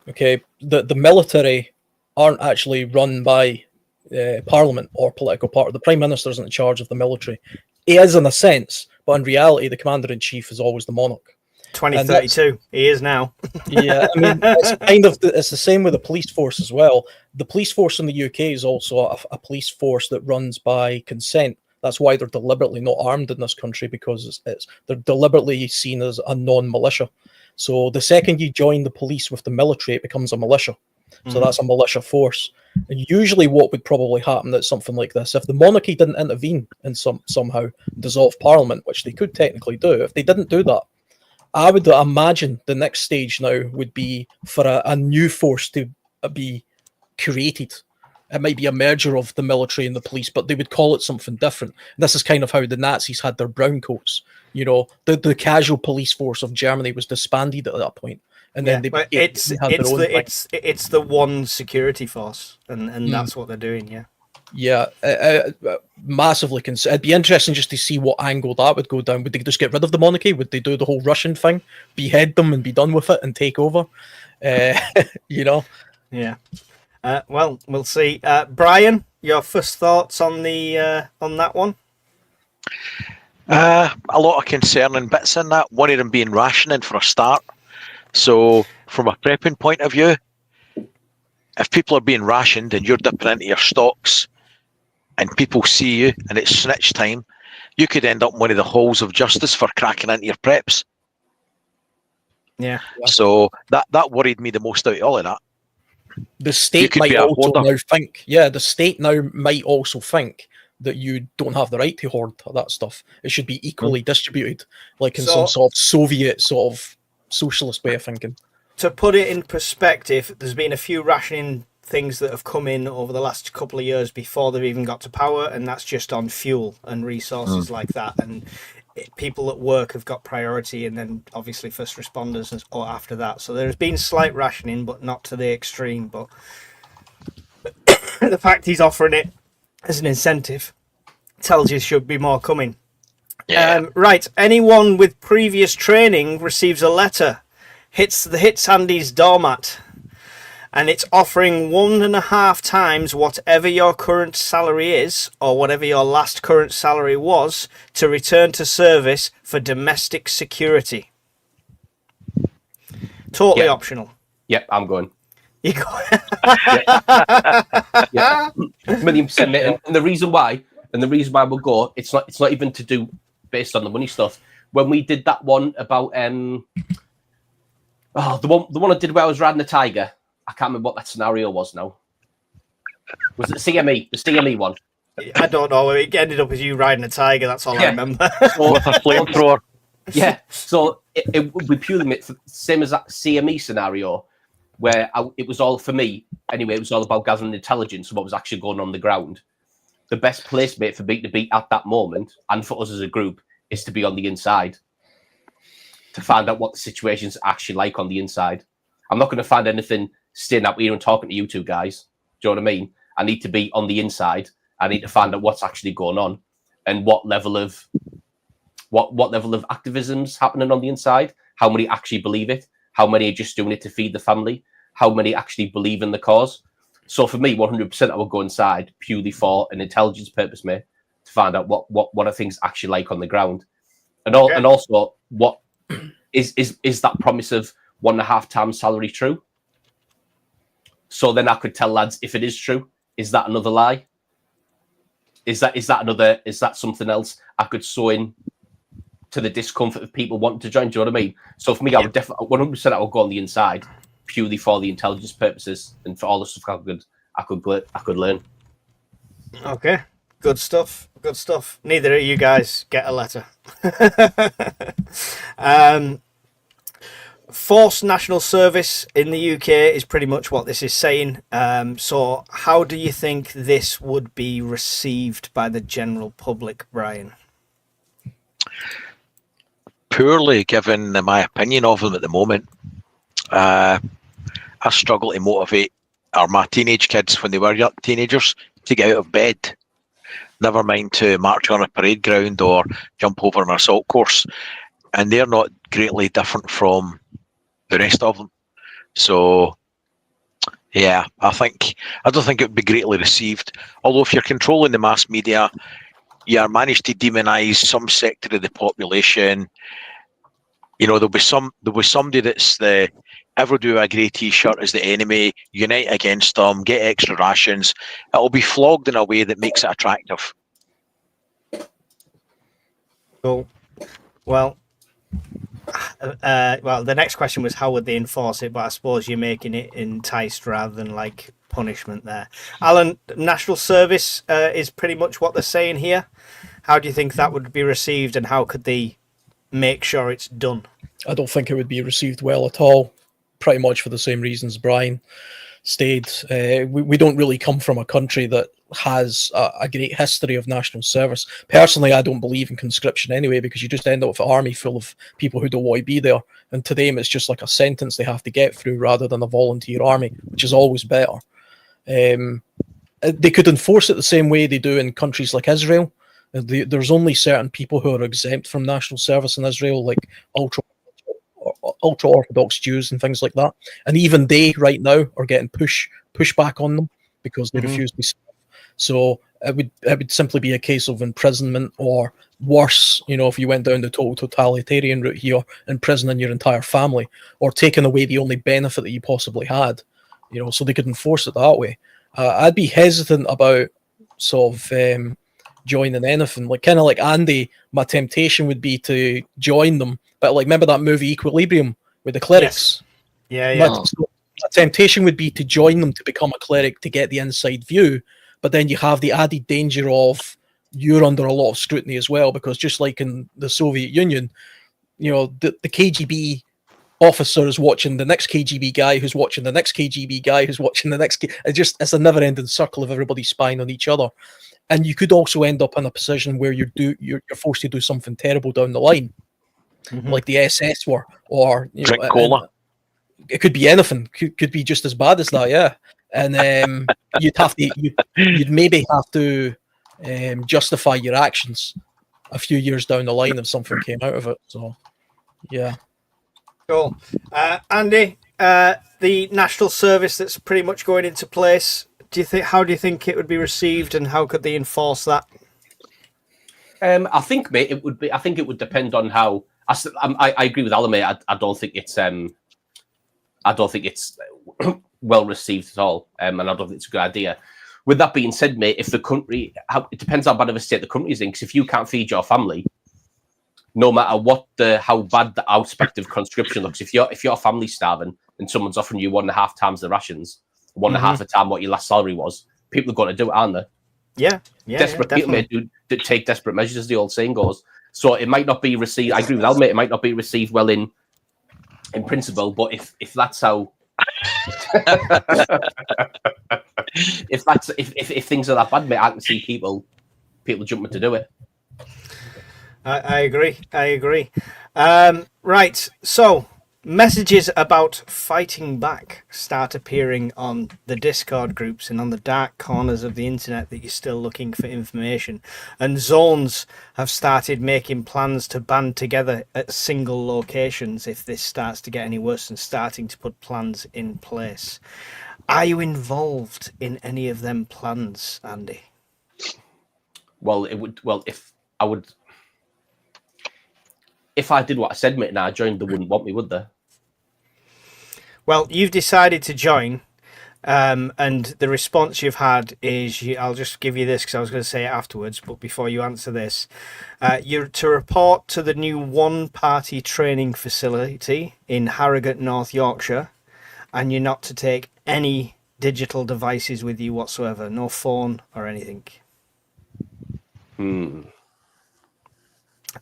Okay, the military aren't actually run by parliament or political party. The prime minister isn't in charge of the military. He is in a sense, but in reality, the commander in chief is always the monarch. 2032, he is now. Yeah, I mean, it's kind of it's the same with the police force as well. The police force in the UK is also a police force that runs by consent. That's why they're deliberately not armed in this country, because they're deliberately seen as a non-militia. So the second you join the police with the military, it becomes a militia. So that's a militia force. And usually what would probably happen at something like this, if the monarchy didn't intervene and somehow dissolve parliament, which they could technically do, if they didn't do that, I would imagine the next stage now would be for a new force to be created. It might be a merger of the military and the police, but they would call it something different. And this is kind of how the Nazis had their brown coats. You know, the casual police force of Germany was disbanded at that point. And then it's the one security force, and that's what they're doing. Yeah, massively. It'd be interesting just to see what angle that would go down. Would they just get rid of the monarchy? Would they do the whole Russian thing, behead them and be done with it and take over? You know. Yeah. Well, we'll see. Brian, your first thoughts on the on that one? A lot of concerning bits in that. One of them being rationing for a start. So, from a prepping point of view, if people are being rationed and you're dipping into your stocks and people see you and it's snitch time, you could end up in one of the halls of justice for cracking into your preps. Yeah. So that worried me the most out of all of that. The state might also now think, the state now might also think that you don't have the right to hoard that stuff. It should be equally distributed, like in some sort of Soviet sort of socialist way of thinking. To put it in perspective, there's been a few rationing things that have come in over the last couple of years before they've even got to power, and that's just on fuel and resources like that. And people at work have got priority, and then obviously first responders or after that. So there's been slight rationing, but not to the extreme. But the fact he's offering it as an incentive tells you there should be more coming. Yeah. Right. Anyone with previous training receives a letter, hits Andy's doormat, and it's offering 1.5 times whatever your current salary is, or whatever your last current salary was, to return to service for domestic security. Totally optional. Yep, I'm going. You go. Yeah, 1,000,000%, mate. And the reason why we'll go, it's not even to do based on the money stuff. When we did that one about the one I did where I was riding the tiger, I can't remember what that scenario was now. Was it CME? The CME one? I don't know. It ended up as you riding a tiger. That's all I remember. With a flamethrower. Yeah. So it would be purely same as that CME scenario, where it was all for me. Anyway, it was all about gathering intelligence of what was actually going on the ground. The best place, mate, for me to be at that moment, and for us as a group, is to be on the inside, to find out what the situation's actually like on the inside. I'm not going to find anything staying up here and talking to you two guys. Do you know what I mean? I need to be on the inside. I need to find out what's actually going on and what level of activism's happening on the inside. How many actually believe it? How many are just doing it to feed the family? How many actually believe in the cause? So for me, 100%, I would go inside purely for an intelligence purpose, mate, to find out what are things actually like on the ground, and also what is that promise of 1.5 times salary true? So then I could tell lads, if it is true, is that another lie? Is that something else I could sew in to the discomfort of people wanting to join? Do you know what I mean? So for me, I would definitely 100%, I would go on the inside purely for the intelligence purposes and for all the stuff I could learn. Okay, good stuff. Good stuff. Neither of you guys get a letter. Forced national service in the UK is pretty much what this is saying. So how do you think this would be received by the general public, Brian? Poorly, given my opinion of them at the moment. I struggle to motivate my teenage kids when they were young teenagers to get out of bed. Never mind to march on a parade ground or jump over an assault course. And they're not greatly different from the rest of them. So Yeah, I don't think it would be greatly received. Although if you're controlling the mass media, you manage to demonise some sector of the population. You know, there'll be somebody that's the ever do a grey t-shirt as the enemy, unite against them, get extra rations. It'll be flogged in a way that makes it attractive. Cool. Well, the next question was how would they enforce it, but I suppose you're making it enticed rather than like punishment there. Alan, national service is pretty much what they're saying here. How do you think that would be received, and how could they make sure it's done? I don't think it would be received well at all, pretty much for the same reasons Brian stated. We don't really come from a country that has a great history of national service. Personally, I don't believe in conscription anyway, because you just end up with an army full of people who don't want to be there. And to them, it's just like a sentence they have to get through rather than a volunteer army, which is always better. They could enforce it the same way they do in countries like Israel. There's only certain people who are exempt from national service in Israel, like ultra-Orthodox Jews and things like that. And even they, right now, are getting pushback on them because they refuse to be served. So it would simply be a case of imprisonment, or worse, you know, if you went down the total totalitarian route here, imprisoning your entire family, or taking away the only benefit that you possibly had, you know, so they could enforce it that way. I'd be hesitant about sort of joining anything. Like, kind of like Andy, my temptation would be to join them. But like, remember that movie Equilibrium with the clerics? Yes. Yeah. My temptation would be to join them to become a cleric to get the inside view. But then you have the added danger of you're under a lot of scrutiny as well, because just like in the Soviet Union, you know, the KGB officer is watching the next KGB guy, who's watching the next KGB guy, who's watching the next. It's a never-ending circle of everybody spying on each other, and you could also end up in a position where you're forced to do something terrible down the line, like the SS were, or you drink know, cola. It could be anything. Could be just as bad as that, yeah. And you'd maybe have to justify your actions a few years down the line if something came out of it. So, yeah. Cool. Andy, the national service that's pretty much going into place, how do you think it would be received, and how could they enforce that? I think, mate, it would be. I think it would depend on how. I agree with Alan, mate. I don't think it's. I don't think it's well received at all, and I don't think it's a good idea. With that being said, mate, if the country, it depends how bad of a state the country is in. Because if you can't feed your family, no matter how bad the aspect of conscription looks, if your family's starving and someone's offering you 1.5 times the rations, 1.5 a time what your last salary was, people are going to do it, aren't they? Yeah. Desperate people may take desperate measures, as the old saying goes. So it might not be received. I agree with Al, mate. It might not be received well in principle, but if that's how, if things are that bad, mate, I can see people jumping to do it. I agree. Right, so messages about fighting back start appearing on the Discord groups and on the dark corners of the internet that you're still looking for information. And zones have started making plans to band together at single locations if this starts to get any worse, and starting to put plans in place. Are you involved in any of them plans, Andy? If I did what I said, mate, and I joined, they wouldn't want me, would they? Well, you've decided to join, and the response you've had is, I'll just give you this because I was going to say it afterwards, but before you answer this, you're to report to the new one-party training facility in Harrogate, North Yorkshire, and you're not to take any digital devices with you whatsoever, no phone or anything.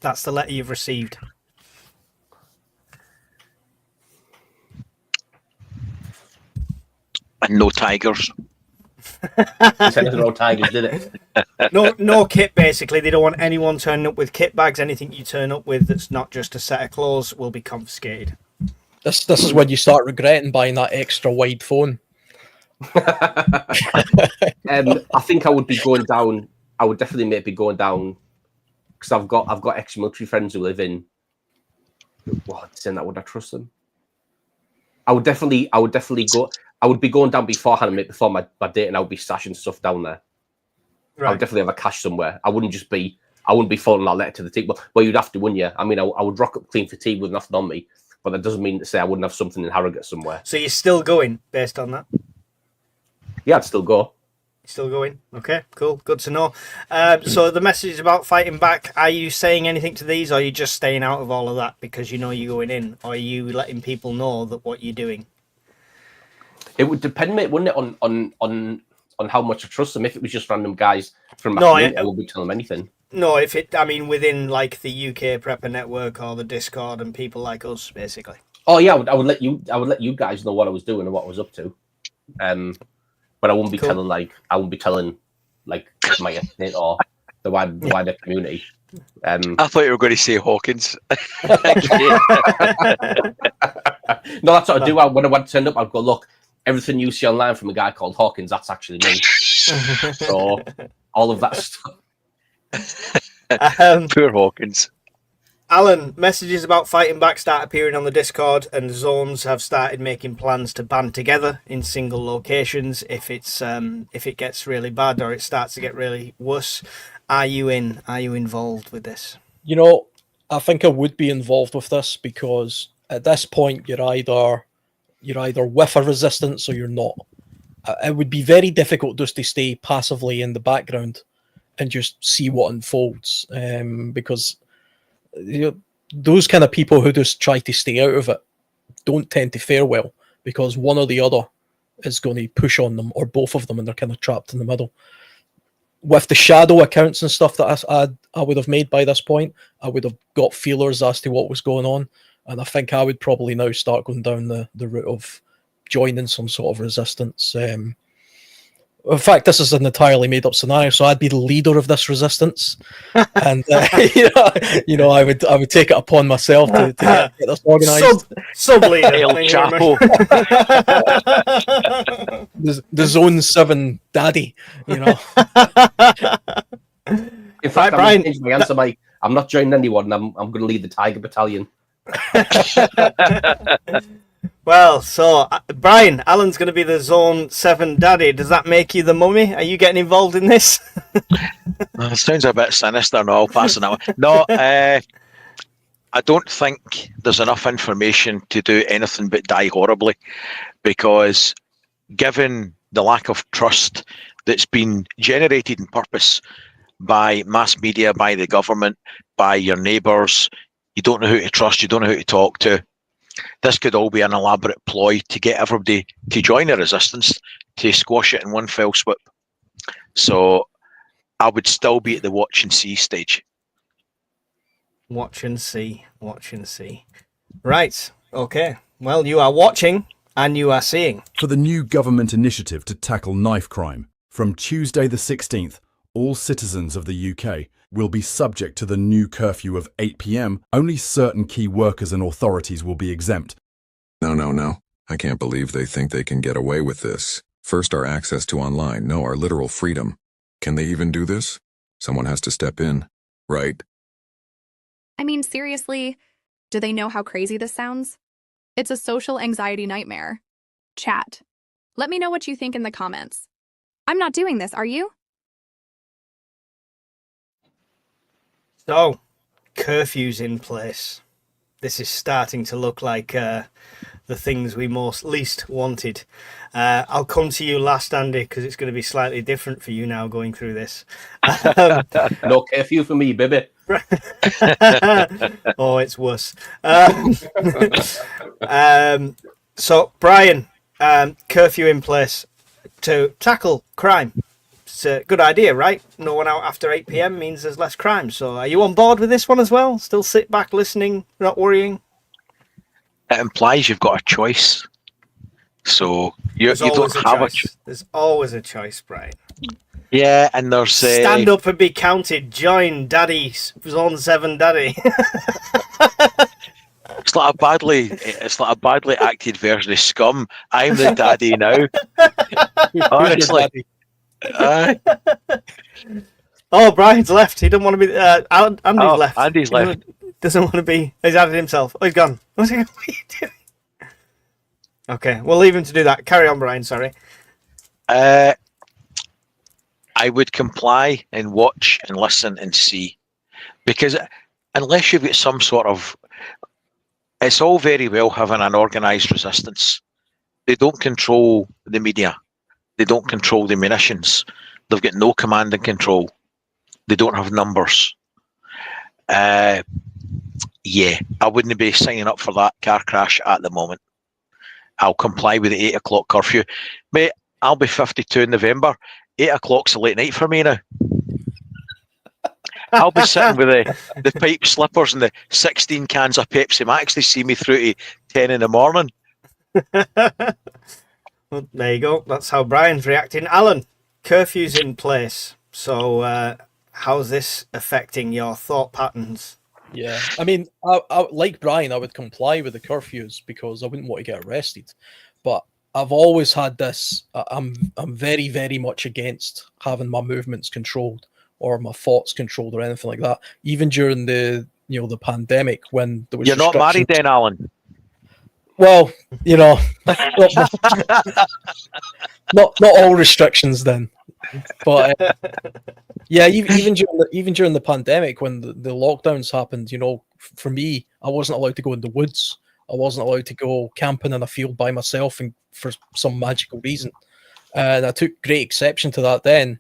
That's the letter you've received. And no tigers. No tigers, did it? No kit, basically. They don't want anyone turning up with kit bags. Anything you turn up with that's not just a set of clothes will be confiscated. This is when you start regretting buying that extra wide phone. I think I would be going down. I would definitely maybe going down, because I've got ex-military friends who live in. Saying that, would I trust them? I would definitely go. I would be going down beforehand, mate, before my date, and I would be stashing stuff down there. I would definitely have a cache somewhere. I wouldn't be folding that letter to the team. Well, you'd have to, wouldn't you? I mean, I would rock up clean fatigue with nothing on me, but that doesn't mean to say I wouldn't have something in Harrogate somewhere. So you're still going based on that? Yeah, I'd still go. Still going? Okay, cool. Good to know. So the message about fighting back, are you saying anything to these, or are you just staying out of all of that because you know you're going in? Or are you letting people know that what you're doing? It would depend, mate, wouldn't it, on how much I trust them. If it was just random guys from my community, I wouldn't be telling them anything. No, within like the UK Prepper Network or the Discord and people like us, basically. Oh yeah, I would let you guys know what I was doing and what I was up to. But I wouldn't be telling my estate or the wider community. I thought you were going to say Hawkins. No, that's what I do. When I turned up, I'd go, look, everything you see online from a guy called Hawkins, that's actually me. So all of that stuff. Poor Hawkins. Alan, messages about fighting back start appearing on the Discord, and zones have started making plans to band together in single locations if it gets really bad or it starts to get really worse. Are you involved with this? You know, I think I would be involved with this because at this point you're either with a resistance or you're not. It would be very difficult just to stay passively in the background and just see what unfolds, because those kind of people who just try to stay out of it don't tend to fare well, because one or the other is going to push on them, or both of them, and they're kind of trapped in the middle. With the shadow accounts and stuff that I would have made by this point, I would have got feelers as to what was going on, and I think I would probably now start going down the route of joining some sort of resistance. In fact, this is an entirely made-up scenario, so I'd be the leader of this resistance, and I would take it upon myself to get this organised. Sub leader, El Chapo, the Zone 7 daddy, In fact, Brian, my answer, Mike. I'm not joining anyone. I'm going to lead the Tiger Battalion. Well, so Brian, Alan's going to be the Zone 7 daddy. Does that make you the mummy? Are you getting involved in this? It sounds a bit sinister. No, I'll pass on that one. No, I don't think there's enough information to do anything but die horribly, because given the lack of trust that's been generated in purpose by mass media, by the government, by your neighbours, you don't know who to trust, you don't know who to talk to. This could all be an elaborate ploy to get everybody to join the resistance, to squash it in one fell swoop. So I would still be at the watch and see stage. Watch and see. Right. Okay. Well, you are watching and you are seeing. For the new government initiative to tackle knife crime, from Tuesday the 16th, all citizens of the UK will be subject to the new curfew of 8 p.m. Only certain key workers and authorities will be exempt. No. I can't believe they think they can get away with this. First, our access to online. No, our literal freedom. Can they even do this? Someone has to step in, right? I mean, seriously, do they know how crazy this sounds? It's a social anxiety nightmare. Chat. Let me know what you think in the comments. I'm not doing this, are you? So, curfews in place. This is starting to look like the things we least wanted. I'll come to you last, Andy, because it's going to be slightly different for you now going through this. No curfew for me, baby. Oh, it's worse. So, Brian, curfew in place to tackle crime. It's a good idea, right? No one out after 8 p.m. means there's less crime. So are you on board with this one as well? Still sit back listening, not worrying? It implies you've got a choice. So you don't have a choice. There's always a choice, Brian. Yeah, and there's... Stand up and be counted. Join Daddy, Zone 7 Daddy. It's like a badly acted version of Scum. I'm the daddy now. Honestly. Oh, Brian's left. He doesn't want to be. Andy's left. Andy's left. Doesn't want to be. He's added himself. Oh, he's gone. What are you doing? Okay, we'll leave him to do that. Carry on, Brian. Sorry. I would comply and watch and listen and see, because unless you've got some sort of, it's all very well having an organised resistance. They don't control the media. They don't control the munitions. They've got no command and control. They don't have numbers. Yeah, I wouldn't be signing up for that car crash at the moment. I'll comply with the 8 o'clock curfew. Mate, I'll be 52 in November. 8 o'clock's a late night for me now. I'll be sitting with the pipe slippers and the 16 cans of Pepsi Max. They see me through to 10 in the morning. Well, there you go. That's how Brian's reacting. Alan, curfew's in place. So how's this affecting your thought patterns? Yeah, I mean, I like Brian, I would comply with the curfews because I wouldn't want to get arrested. But I've always had this. I'm very, very much against having my movements controlled or my thoughts controlled or anything like that. Even during the pandemic when there was You're not married then, Alan? Well, not all restrictions then, but yeah, even during the pandemic when the lockdowns happened, for me, I wasn't allowed to go in the woods. I wasn't allowed to go camping in a field by myself, and for some magical reason, and I took great exception to that then,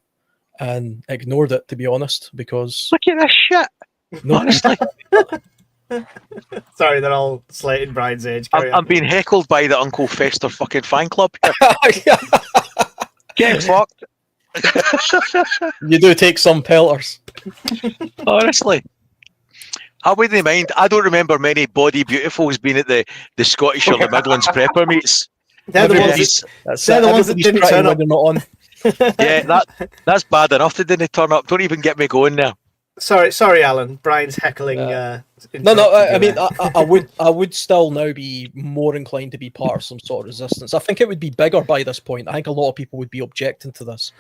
and ignored it, to be honest, because Look at this shit. no, Honestly, Sorry, they're all slating Brian's age. Carry on. I'm being heckled by the Uncle Fester fucking fan club here. Get fucked. you do take some pelters. Honestly. I wouldn't mind. I don't remember many body beautifuls being at the Scottish or the Midlands prepper meets. They're the ones Everybody's- They're the ones that Everybody's didn't pretty turn when up. they're not on. Yeah, that's bad enough they didn't turn up. Don't even get me going there. Sorry, Alan. Brian's heckling. No. interrupted I you mean, there. I would still now be more inclined to be part of some sort of resistance. I think it would be bigger by this point. I think a lot of people would be objecting to this.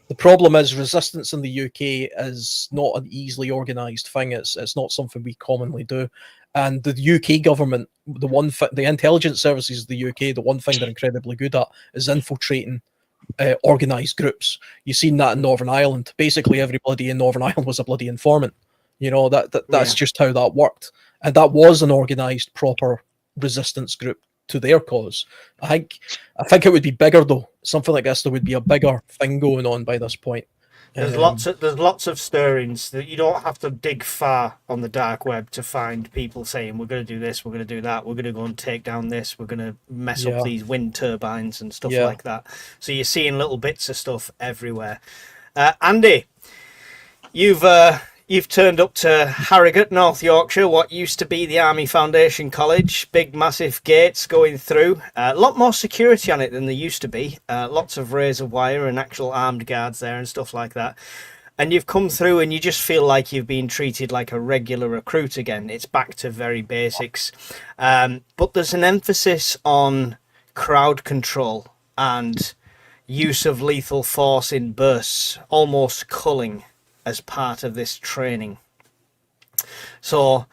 The problem is resistance in the UK is not an easily organised thing. It's not something we commonly do. And the UK government, the intelligence services of the UK, the one thing they're incredibly good at is infiltrating organised groups. You've seen that in Northern Ireland. Basically, everybody in Northern Ireland was a bloody informant. That's just how that worked. And that was an organised, proper resistance group to their cause. I think it would be bigger though. Something like this, there would be a bigger thing going on by this point. There's lots of stirrings that you don't have to dig far on the dark web to find people saying we're going to do this, we're going to do that, we're going to go and take down this, we're going to mess up these wind turbines and stuff like that. So you're seeing little bits of stuff everywhere. Andy, you've turned up to Harrogate, North Yorkshire, what used to be the Army Foundation College. Big, massive gates going through. A lot more security on it than there used to be. Lots of razor wire and actual armed guards there and stuff like that. And you've come through and you just feel like you've been treated like a regular recruit again. It's back to very basics. But there's an emphasis on crowd control and use of lethal force in bursts, almost culling, as part of this training. So,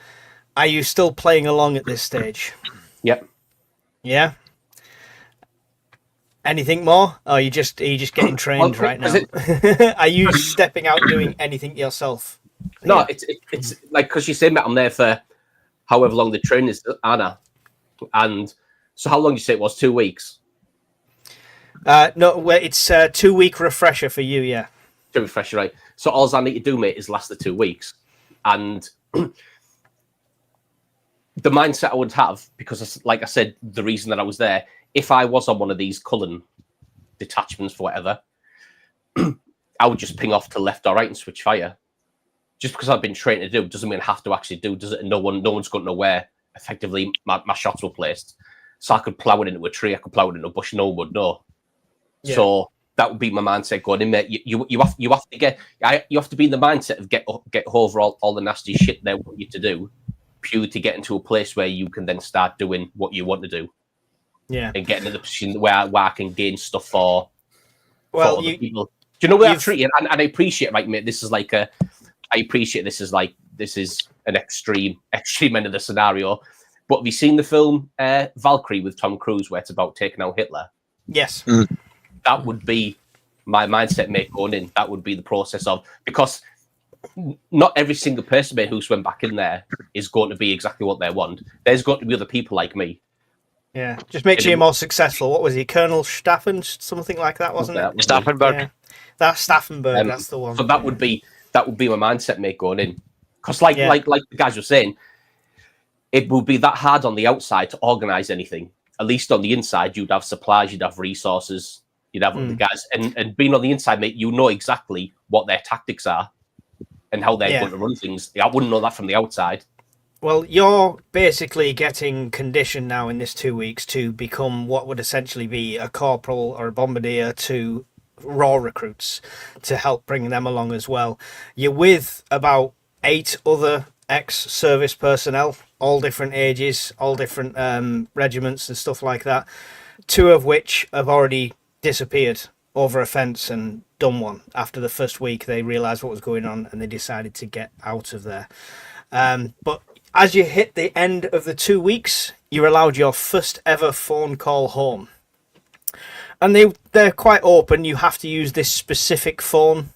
are you still playing along at this stage? Yep. Yeah. Anything more? Or are you just getting trained right now? Are you stepping out doing anything yourself? No, it's like, because you say, Matt, I'm there for however long the training is, Anna. And so how long did you say it was? 2 weeks? No, well, it's a 2-week refresher for you, yeah. To refresh, right? So all I need to do, mate, is last the 2 weeks. And the mindset I would have, because like I said, the reason that I was there, if I was on one of these Cullen detachments for whatever, I would just ping off to left or right and switch fire. Just because I've been trained to do doesn't mean I have to actually do, does it? No one's going to know where effectively my shots were placed. So I could plow it into a tree, I could plow it into a bush, no one would know. Yeah. So that would be my mindset going in there. You have to be in the mindset of get over all the nasty shit they want you to do, purely to get into a place where you can then start doing what you want to do. Yeah, and get into the position where I can gain stuff for other people. Do you know where I'm treating? And I appreciate, right, mate. This is an extreme end of the scenario. But have you seen the film Valkyrie with Tom Cruise, where it's about taking out Hitler? Yes. That would be my mindset, mate, going in. That would be the process of, because not every single person, mate, who's went back in there is going to be exactly what they want. There's got to be other people like me. Yeah, just makes you more successful. What was he, Colonel Staffen, something like that, wasn't it? Staffenberg. Yeah. That's Staffenberg. That's the one. So that would be my mindset, mate, going in. Because like the guys were saying, it would be that hard on the outside to organise anything. At least on the inside, you'd have supplies, you'd have resources, you'd have the guys. And being on the inside, mate, you know exactly what their tactics are and how they're going to run things. I wouldn't know that from the outside. Well, you're basically getting conditioned now in this 2 weeks to become what would essentially be a corporal or a bombardier to raw recruits to help bring them along as well. You're with about 8 other ex-service personnel, all different ages, all different regiments and stuff like that, 2 of which have already disappeared over a fence and done one. After the first week, they realised what was going on and they decided to get out of there. But as you hit the end of the 2 weeks, you're allowed your first ever phone call home. And they're quite open. You have to use this specific phone.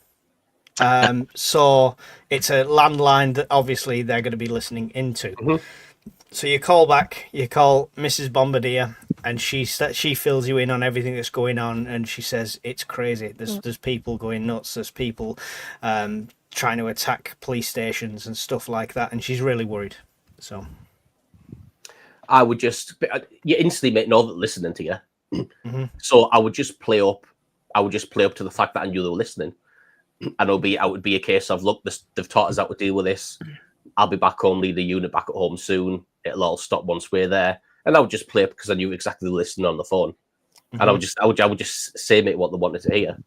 So it's a landline that obviously they're going to be listening into. So you call back, you call Mrs. Bombardier, and she fills you in on everything that's going on, and she says, it's crazy. There's people going nuts. There's people trying to attack police stations and stuff like that, and she's really worried. So I would you instantly, mate, know that listening to you. So I would just play up to the fact that I knew they were listening. And it would be a case of, look, they've taught us how to deal with this. I'll be back home, lead the unit back at home soon. It'll all stop once we're there. And I would just play up because I knew exactly the listening on the phone. And I would just say, mate, what they wanted to hear.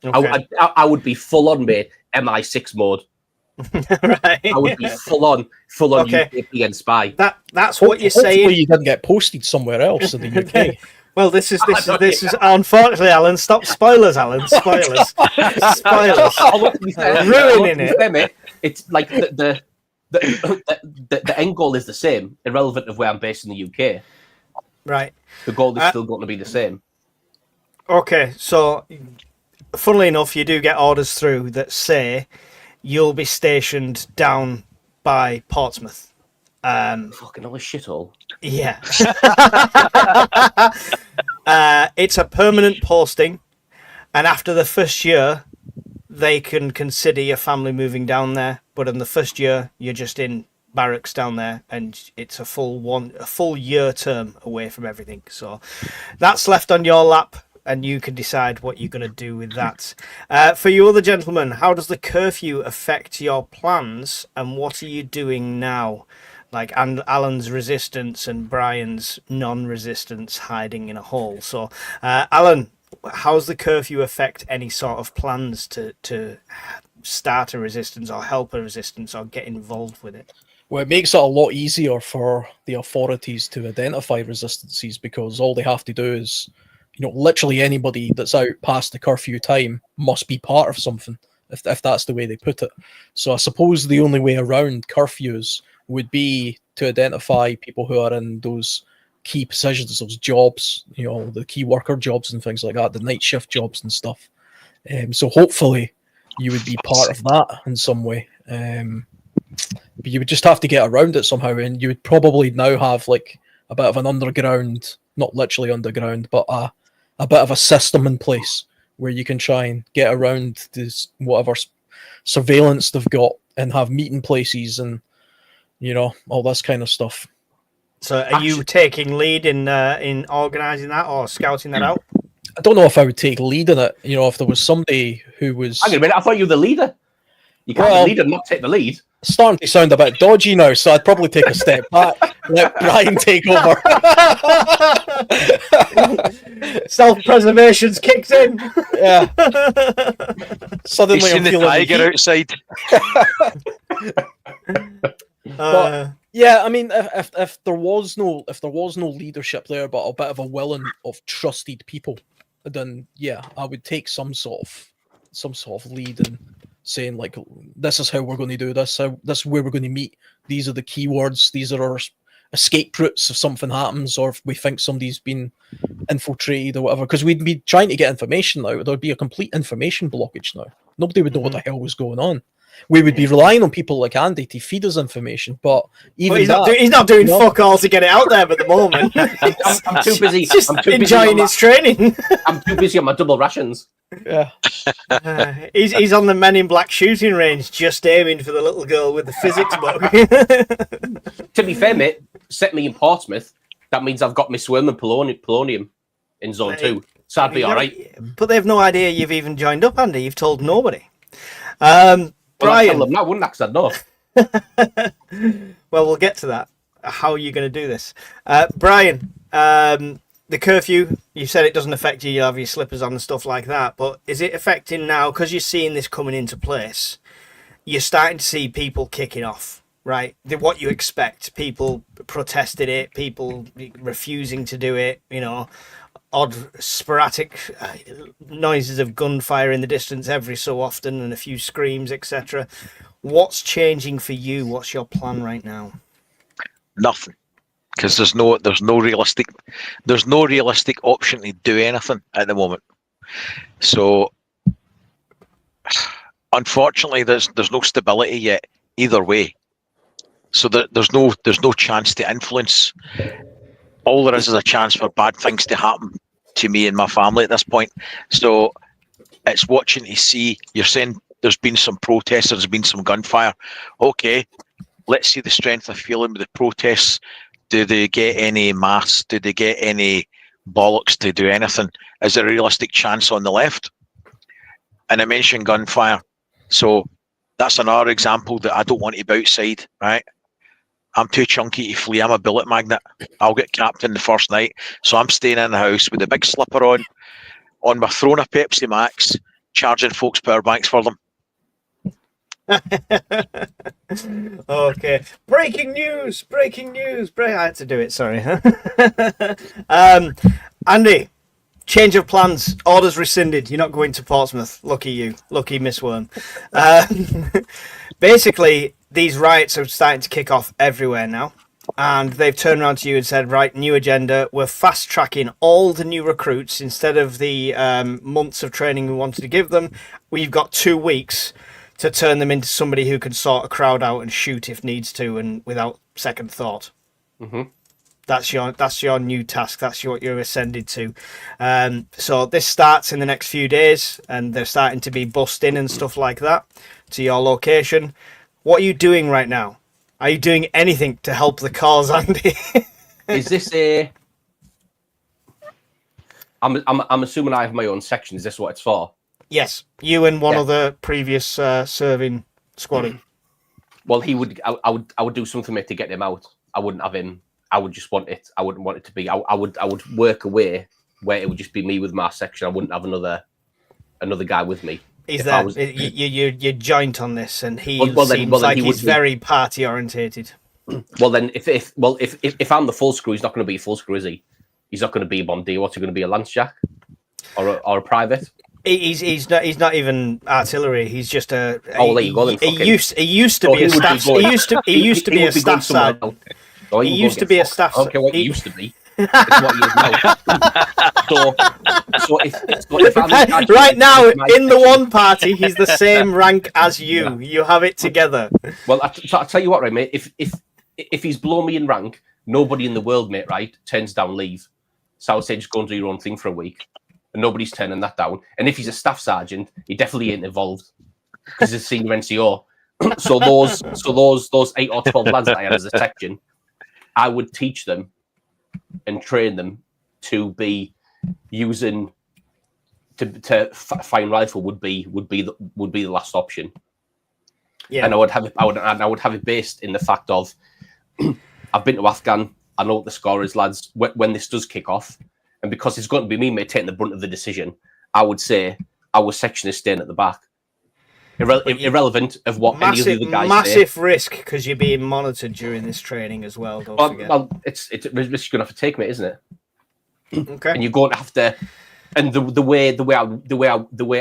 Okay. I would be full on, mate, MI6 mode. Right. I would be full on UKP and spy. That's what you're saying. Hopefully you didn't get posted somewhere else in the UK. Well, this is unfortunately, Alan. Stop spoilers, Alan. Spoilers. Ruining it. It's like the end goal is the same, irrelevant of where I'm based in the UK. Right. The goal is still going to be the same. Okay, so funnily enough, you do get orders through that say you'll be stationed down by Portsmouth. Fucking all this shithole. Yeah. It's a permanent posting, and after the first year, they can consider your family moving down there. But in the first year, you're just in barracks down there, and it's a full year term away from everything. So that's left on your lap, and you can decide what you're going to do with that. For you other gentlemen, how does the curfew affect your plans, and what are you doing now? Like Alan's resistance and Brian's non-resistance hiding in a hole. So, Alan, how's the curfew affect any sort of plans to start a resistance or help a resistance or get involved with it? Well, it makes it a lot easier for the authorities to identify resistances because all they have to do is, literally anybody that's out past the curfew time must be part of something, if that's the way they put it. So I suppose the only way around curfews would be to identify people who are in those key positions, those jobs, the key worker jobs and things like that, the night shift jobs and stuff. So hopefully you would be part of that in some way. But you would just have to get around it somehow, and you would probably now have like a bit of an underground, not literally underground, but a bit of a system in place where you can try and get around this whatever surveillance they've got and have meeting places and all this kind of stuff. So are you taking lead in organising that or scouting that out? I don't know if I would take lead in it. If there was somebody who was... Hang on a minute, I thought you were the leader. You can't be the leader and not take the lead. Starting to sound a bit dodgy now, so I'd probably take a step back, let Brian take over. Self-preservation's kicked in. Yeah. Suddenly I'm the feeling tiger outside. But yeah, I mean, if there was no leadership there, but a bit of a willing of trusted people, then yeah, I would take some sort of lead in saying like, this is how we're going to do this. This is where we're going to meet. These are the keywords. These are our escape routes if something happens, or if we think somebody's been infiltrated or whatever. Because we'd be trying to get information now. There'd be a complete information blockage now. Nobody would know what the hell was going on. We would be relying on people like Andy to feed us information, but even he's not doing fuck all to get it out there at the moment. I'm too busy. Just I'm too enjoying busy his training. I'm too busy on my double rations. Yeah. He's on the Men in Black shooting range, just aiming for the little girl with the physics book. To be fair, mate, set me in Portsmouth. That means I've got Miss Worm and polonium in zone 2. So I'd be all right. But they've no idea you've even joined up, Andy. You've told nobody. Well, I'd tell Brian. them now, wouldn't I? 'Cause I'd know. Well, we'll get to that. How are you going to do this? Brian, the curfew, you said it doesn't affect you. You have your slippers on and stuff like that. But is it affecting now? Because you're seeing this coming into place, you're starting to see people kicking off, right? What you expect. People protested it, people refusing to do it, odd sporadic noises of gunfire in the distance every so often and a few screams, etc. What's changing for you? What's your plan right now? Nothing, because there's no realistic option to do anything at the moment. So unfortunately, there's no stability yet either way. So there's no chance to influence. All there is a chance for bad things to happen to me and my family at this point. So it's watching to see. You're saying there's been some protests, there's been some gunfire. Okay, let's see the strength of feeling with the protests. Do they get any mass? Do they get any bollocks to do anything? Is there a realistic chance on the left? And I mentioned gunfire. So that's another example that I don't want to be outside, right? I'm too chunky to flee. I'm a bullet magnet. I'll get capped in the first night. So I'm staying in the house with a big slipper on my throne of Pepsi Max, charging folks' power banks for them. Okay. Breaking news. I had to do it, sorry. Andy, change of plans. Orders rescinded. You're not going to Portsmouth. Lucky you. Lucky Miss Worm. Basically, these riots are starting to kick off everywhere now. And they've turned around to you and said, right, new agenda. We're fast tracking all the new recruits. Instead of the months of training we wanted to give them, we've got 2 weeks to turn them into somebody who can sort a crowd out and shoot if needs to, and without second thought. Mm-hmm. That's your new task. That's what you're ascended to. So this starts in the next few days, and they're starting to be bussed in and stuff like that to your location. What are you doing right now? Are you doing anything to help the cause, Andy? Is this a? I'm assuming I have my own section. Is this what it's for? Yes, you and one other previous serving squaddy. Well, I would do something to get him out. I wouldn't have him. I would just want it. I wouldn't want it to be. I would work a way where it would just be me with my section. I wouldn't have another guy with me. Is that you're joint on this, and he seems like he's very party orientated. Well, then, if I'm the full screw, he's not going to be a full screw, is he? He's not going to be a bombardier. What's he going to be? A lance jack or a private? He's not even artillery. He's just a. Oh, there you go. He used to be a staff. He used to be a staff sergeant. He used to be a staff. Okay, what he used to be. It's what he is now. so if I'm right now in the one party, he's the same rank as you. Yeah. You have it together. Well, I'll tell you what, right, mate. If he's below me in rank, nobody in the world, mate, right, turns down leave. So I would say just go and do your own thing for a week, and nobody's turning that down. And if he's a staff sergeant, he definitely ain't involved because he's a senior NCO. so those 8 or 12 lads that I had as a section, I would teach them and train them to be using to fine rifle would be the last option. Yeah, and I would have it based in the fact of I've been to Afghan. I know what the score is, lads. When this does kick off, and because it's going to be me, mate, taking the brunt of the decision, I would say our section is staying at the back. Irrelevant of what any of the other guys massive say. Risk because you're being monitored during this training as well. Don't forget. Well, it's a risk you're going to have to take, mate, isn't it? Okay. And you're going to have to. And the way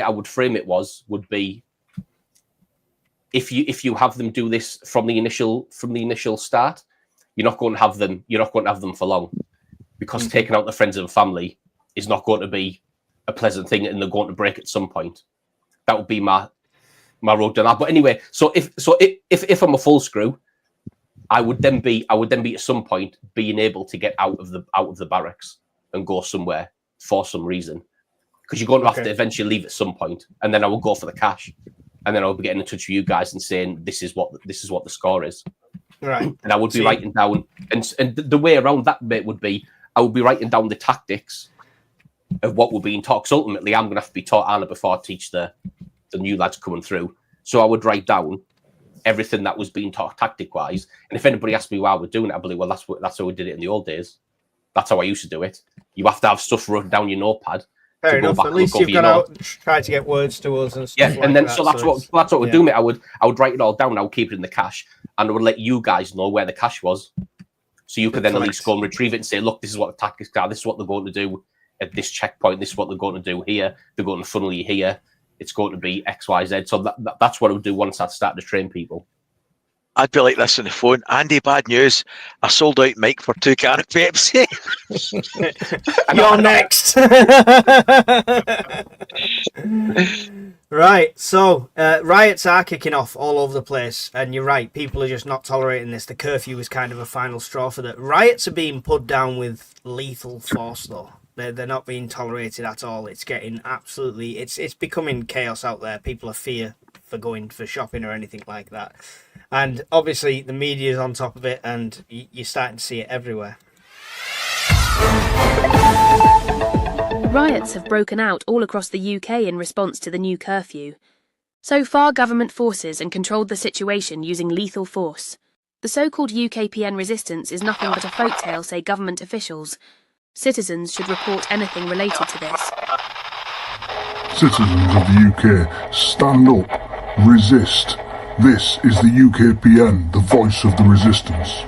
I would frame it would be if you have them do this from the initial start, you're not going to have them. You're not going to have them for long, because taking out the friends and family is not going to be a pleasant thing, and they're going to break at some point. That would be my road to that. But anyway, so if I'm a full screw, I would then be at some point being able to get out of the barracks and go somewhere for some reason, because you're going to have to eventually leave at some point, and then I will go for the cash, and then I'll be getting in touch with you guys and saying this is what the score is, right? And I would be writing down, and the way around that bit would be I would be writing down the tactics of what we're being taught. 'Cause ultimately, I'm going to have to be taught Anna before I teach the new lads coming through. So I would write down everything that was being taught tactic wise, and if anybody asked me why we're doing it, I believe, well, that's how we did it in the old days. That's how I used to do it. You have to have stuff written down your notepad. Fair enough. At least you've gone out and tried to get words to us and stuff. Yeah, and then so that's what we're doing. Mate. I would write it all down. I would keep it in the cache, and I would let you guys know where the cache was, so you could then at least go and retrieve it and say, look, this is what the tactics are. This is what they're going to do at this checkpoint. This is what they're going to do here. They're going to funnel you here. It's going to be X, Y, Z. So that's what I would do once I'd start to train people. I'd be like this on the phone. Andy, bad news. I sold out Mike for 2 cans of Pepsi. You're next. Right, so riots are kicking off all over the place, and you're right, people are just not tolerating this. The curfew is kind of a final straw for that. Riots are being put down with lethal force, though. They're not being tolerated at all. It's getting absolutely... It's becoming chaos out there. People are fear for going for shopping or anything like that. And obviously the media's on top of it, and you're starting to see it everywhere. Riots have broken out all across the UK in response to the new curfew. So far, government forces have controlled the situation using lethal force. The so-called UKPN resistance is nothing but a folktale, say government officials. Citizens should report anything related to this. Citizens of the UK, stand up, resist. This is the UKPN, the voice of the resistance.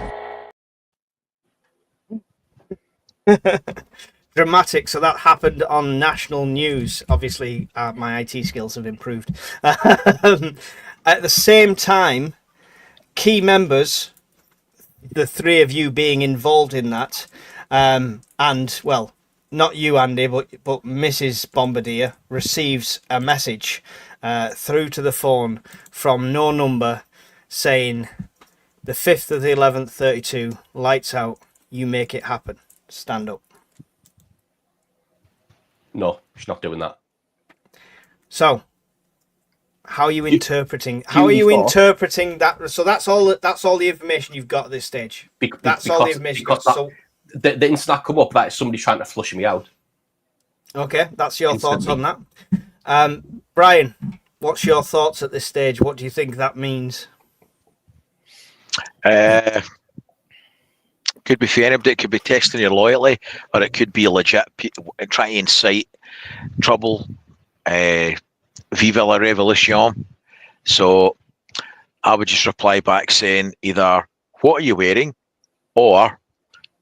Dramatic. So that happened on national news. Obviously, my IT skills have improved. At the same time, key members, the three of you being involved in that, and, well, not you, Andy, but Mrs. Bombardier receives a message through to the phone from no number saying, the 5th of the 11th, 32, lights out, you make it happen. Stand up. No, she's not doing that. So, how are you interpreting? How are you interpreting that? So that's all the information you've got at this stage. That's all the information. So the instant come up that somebody's trying to flush me out. Okay, that's your thoughts on that. Brian, what's your thoughts at this stage? What do you think that means? Could be for anybody. It could be testing your loyalty, or it could be legit trying to incite trouble. Viva la revolution. So I would just reply back saying either, what are you wearing? Or,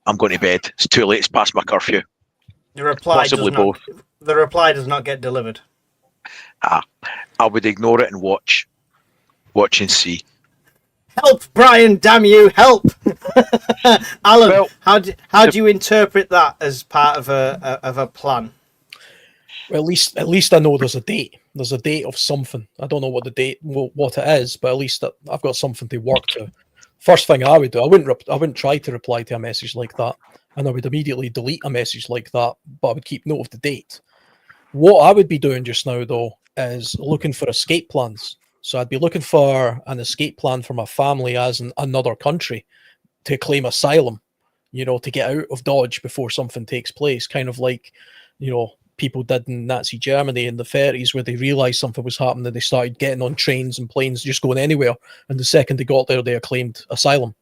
I'm going to bed. It's too late. It's past my curfew. The reply Possibly both. The reply does not get delivered. I would ignore it and watch and see. Help, Brian! Damn you! Help, Alan. Well, how do you interpret that as part of a plan? Well, at least I know there's a date. There's a date of something. I don't know what the date, what it is, but at least I've got something to work to. First thing I would do, I wouldn't try to reply to a message like that, and I would immediately delete a message like that. But I would keep note of the date. What I would be doing just now, though, is looking for escape plans. So I'd be looking for an escape plan for my family as in another country to claim asylum, to get out of Dodge before something takes place. Kind of like, people did in Nazi Germany in the 30s, where they realized something was happening and they started getting on trains and planes, just going anywhere. And the second they got there, they claimed asylum.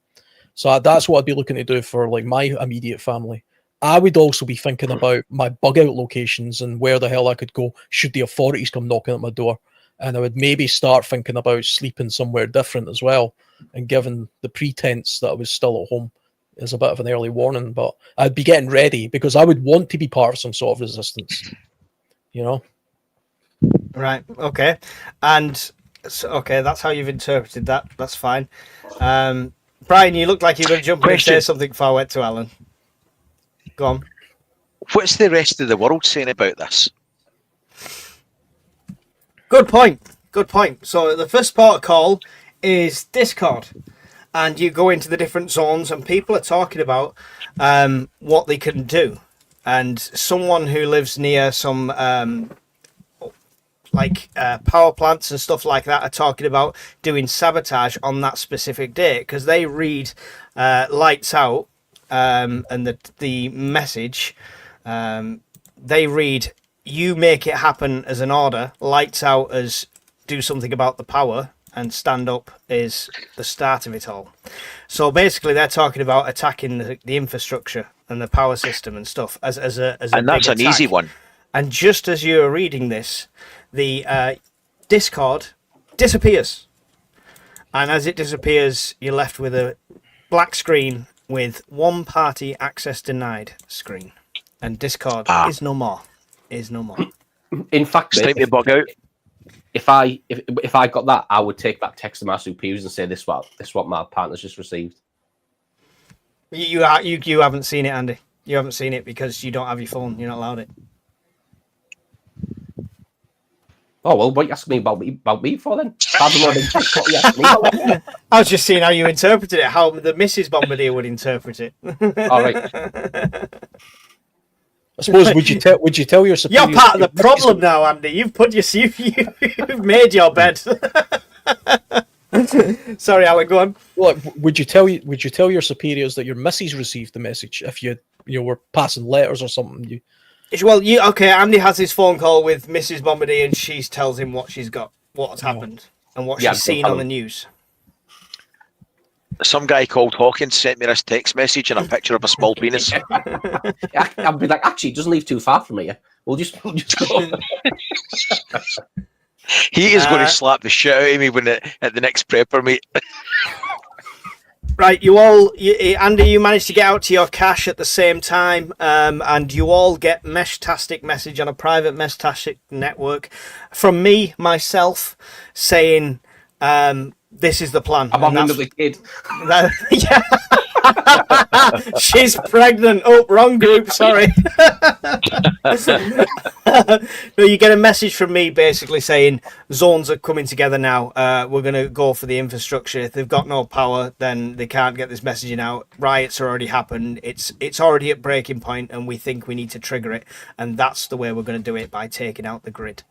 So that's what I'd be looking to do for like my immediate family. I would also be thinking about my bug out locations and where the hell I could go should the authorities come knocking at my door. And I would maybe start thinking about sleeping somewhere different as well. And given the pretense that I was still at home is a bit of an early warning, but I'd be getting ready because I would want to be part of some sort of resistance, Right. Okay. And so, okay, that's how you've interpreted that. That's fine. Brian, you look like you're going to jump in and say Question. something before I went to Alan. Go on. What's the rest of the world saying about this? Good point. Good point. So the first port of call is Discord. And you go into the different zones and people are talking about what they can do. And someone who lives near some power plants and stuff like that are talking about doing sabotage on that specific day because they read lights out and the message. They read, you make it happen as an order, lights out as do something about the power, and stand up is the start of it all. So basically they're talking about attacking the infrastructure and the power system and stuff as a And that's big an easy attack. one. And just as you're reading this, the Discord disappears. And as it disappears, you're left with a black screen with one party access denied screen. And Discord is no more. Is no more. In fact, It's time to bug out. if I got that, I would take that text to my superiors and say, this what my partner's just received. You haven't seen it, Andy. You haven't seen it because you don't have your phone. You're not allowed it. Oh well, what are you asking me about me for then? What you asking me about? I was just seeing how you interpreted it, how the Mrs. Bombardier would interpret it. All right. I suppose would you tell your superiors? You're part of the problem now, Andy. You've made your bed. Sorry, Alan, go on. Look, would you tell your superiors that your missus received the message if you were passing letters or something? Well, Andy has his phone call with Mrs. Bombardier and she tells him what she's got, what's happened, and what she's seen on the news. Some guy called Hawkins sent me this text message and a picture of a small penis. I'd be like, actually, it doesn't leave too far from here. We'll just go. He is going to slap the shit out of me at the next prepper meet. Right, Andy, you managed to get out to your cache at the same time, and you all get Meshtastic message on a private Meshtastic network from me, myself, saying, this is the plan. I'm having another kid. Yeah. She's pregnant. Oh, wrong group. Sorry. No, you get a message from me basically saying zones are coming together now. We're going to go for the infrastructure. If they've got no power, then they can't get this messaging out. Riots are already happened. It's already at breaking point, and we think we need to trigger it. And that's the way we're going to do it, by taking out the grid.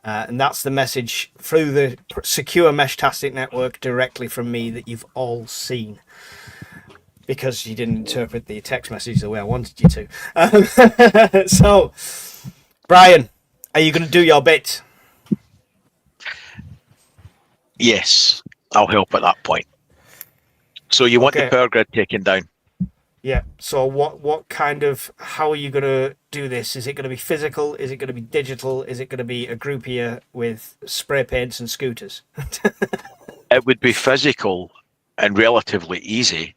And that's the message through the secure Meshtastic network directly from me that you've all seen. Because you didn't interpret the text message the way I wanted you to. So, Brian, are you going to do your bit? Yes, I'll help at that point. So you want the power grid taken down? Yeah. So how are you going to do this? Is it going to be physical? Is it going to be digital? Is it going to be a group here with spray paints and scooters? It would be physical and relatively easy.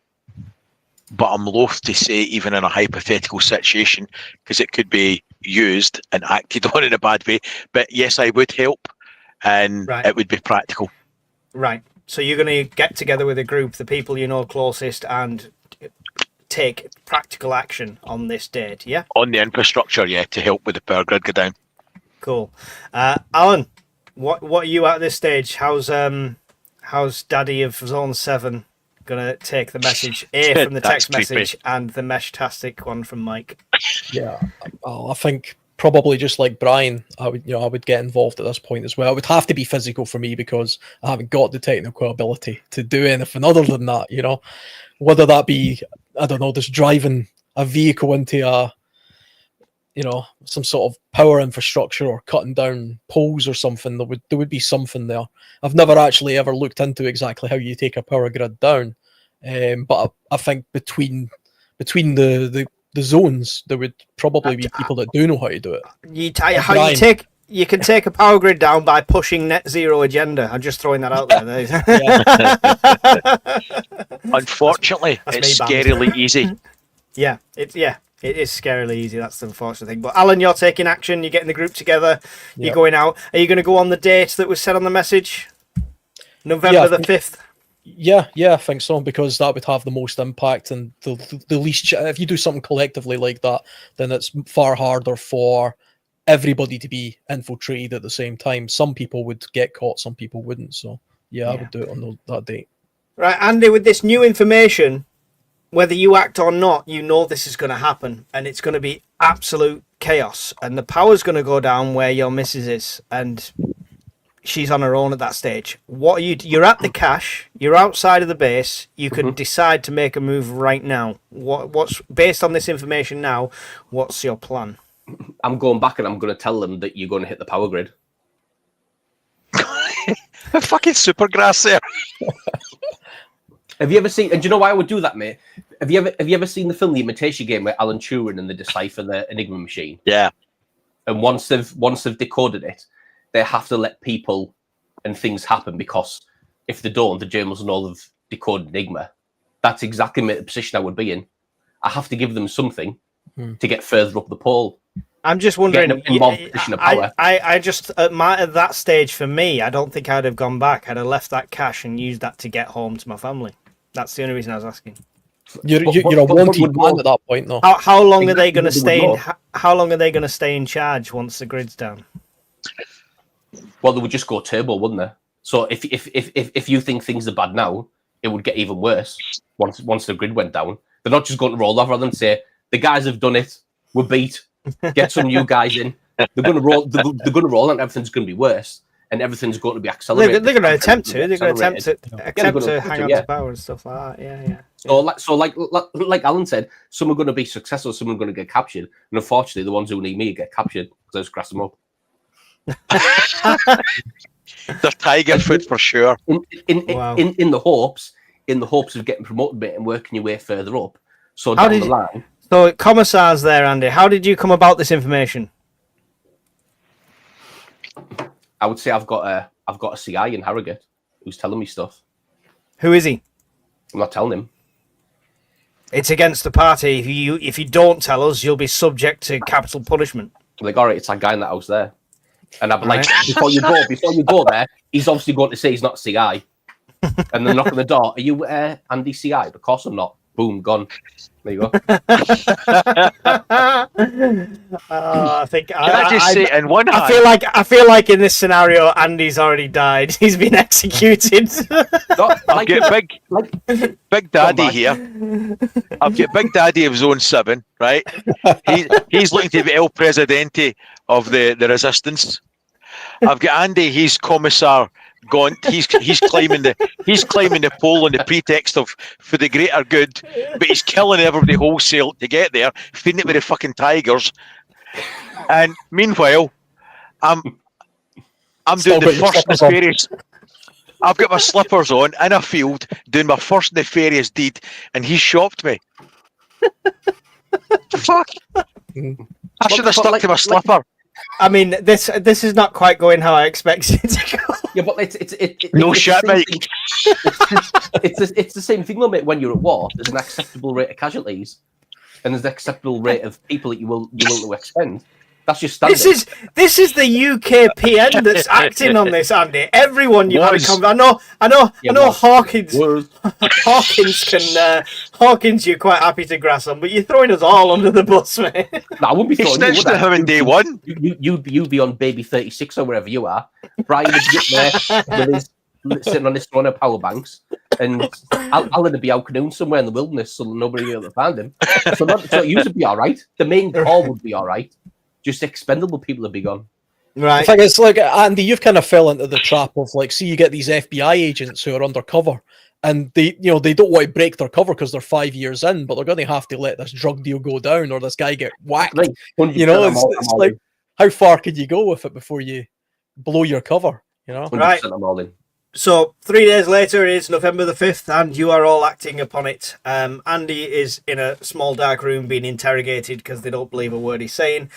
But I'm loath to say, even in a hypothetical situation, because it could be used and acted on in a bad way. But yes, I would help, and it would be practical. Right. So you're going to get together with a group, the people you know closest, and take practical action on this date, yeah? On the infrastructure, yeah, to help with the power grid go down. Cool. Alan, what are you at this stage? How's Daddy of Zone 7 gonna take the message from the text message and the Meshtastic one from Mike? Yeah, I think probably just like Brian, I would get involved at this point as well. It would have to be physical for me because I haven't got the technical ability to do anything other than that. Whether that be, I don't know, just driving a vehicle into some sort of power infrastructure or cutting down poles or something. There would be something there. I've never actually ever looked into exactly how you take a power grid down, but I think between the zones there would probably be people that do know how to do it. You can take a power grid down by pushing net zero agenda. I'm just throwing that out there. Unfortunately, it's scarily easy. Yeah, it is scarily easy. That's the unfortunate thing. But Alan, you're taking action. You're getting the group together. You're going out. Are you going to go on the date that was said on the message? November the 5th? Yeah, I think so, because that would have the most impact and the least. If you do something collectively like that, then it's far harder for everybody to be infiltrated at the same time. Some people would get caught, some people wouldn't. So yeah. I would do it on that date. Right, Andy, with this new information, whether you act or not, you know this is going to happen, and it's going to be absolute chaos, and the power's going to go down where your missus is, and she's on her own at that stage. What are you're at the cache, you're outside of the base, you could decide to make a move right now. What's based on this information now, what's your plan? I'm going back and I'm going to tell them that you're going to hit the power grid. Fucking Supergrass there. Have you ever seen? And do you know why I would do that, mate? Have you ever seen the film The Imitation Game with Alan Turing and they decipher the Enigma machine? Yeah. And once they've decoded it, they have to let people and things happen, because if they don't, the Germans will all have decoded Enigma. That's exactly the position I would be in. I have to give them something to get further up the pole. I'm just wondering. Position of power. I just at that stage for me, I don't think I'd have gone back. I'd have left that cash and used that to get home to my family. That's the only reason I was asking. You're a wanted man at that point, though. How long are they going to stay? How long are they going to stay in charge once the grid's down? Well, they would just go turbo, wouldn't they? So if you think things are bad now, it would get even worse once the grid went down. They're not just going to roll over and say the guys have done it. We're beat. Get some new guys in. They're going to roll. They're going to roll, and everything's going to be worse, and everything's going to be accelerated. They're going to attempt to. They're going to attempt to hang on to power and stuff like that. Yeah. So like Alan said, some are going to be successful, some are going to get captured, and unfortunately, the ones who need me get captured because I just grass them up. They're tiger food for sure. In the hopes of getting promoted, mate, and working your way further up. So How down did the line. So commissars there, Andy. How did you come about this information? I would say I've got a CI in Harrogate who's telling me stuff. Who is he? I'm not telling him. It's against the party. If you don't tell us, you'll be subject to capital punishment. I'm like, all right, it's that guy in that house there. And I'm like, before you go there, he's obviously going to say he's not CI. And then knock on the door. Are you Andy CI? Of course I'm not. Boom, gone. There you go. I think. I feel like in this scenario, Andy's already died. He's been executed. I'll get Big Daddy here. I'll get Big Daddy of Zone 7, right? He's looking to be El Presidente of the resistance. I've got Andy. He's Commissar Gaunt. He's climbing the pole on the pretext of for the greater good, but he's killing everybody wholesale to get there, feeding it with the fucking tigers. And meanwhile, I'm doing the first nefarious. I've got my slippers on in a field doing my first nefarious deed, and he shopped me. Fuck! I should have stuck to my slipper. I mean, this is not quite going how I expected it to go. Yeah, but no shit, mate. It's the same thing, though, mate. When you're at war, there's an acceptable rate of casualties, and there's an acceptable rate of people that you will to expend. That's just standard. This is the UKPN that's acting on this, Andy. Everyone you want to come. I know Hawkins. Hawkins, you're quite happy to grass on, but you're throwing us all under the bus, mate. No, I wouldn't be throwing you. To him in day one. You'd be on baby 36 or wherever you are. Brian would get there with sitting on his throne of power banks, and Alan would be out canoeing somewhere in the wilderness, so nobody would be able to find him. So you would be all right. The main core would be all right. Just expendable people would be gone. Right. I think it's like, Andy, you've kind of fell into the trap of like, see, you get these FBI agents who are undercover, and they don't want to break their cover because they're 5 years in, but they're going to have to let this drug deal go down or this guy get whacked. Right. It's like, how far could you go with it before you blow your cover? 100% I'm all in. So 3 days later is November the 5th, and you are all acting upon it. Andy is in a small dark room being interrogated because they don't believe a word he's saying.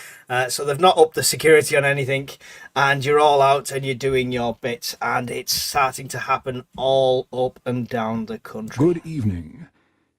So they've not upped the security on anything, and you're all out and you're doing your bit, and it's starting to happen all up and down the country. Good evening.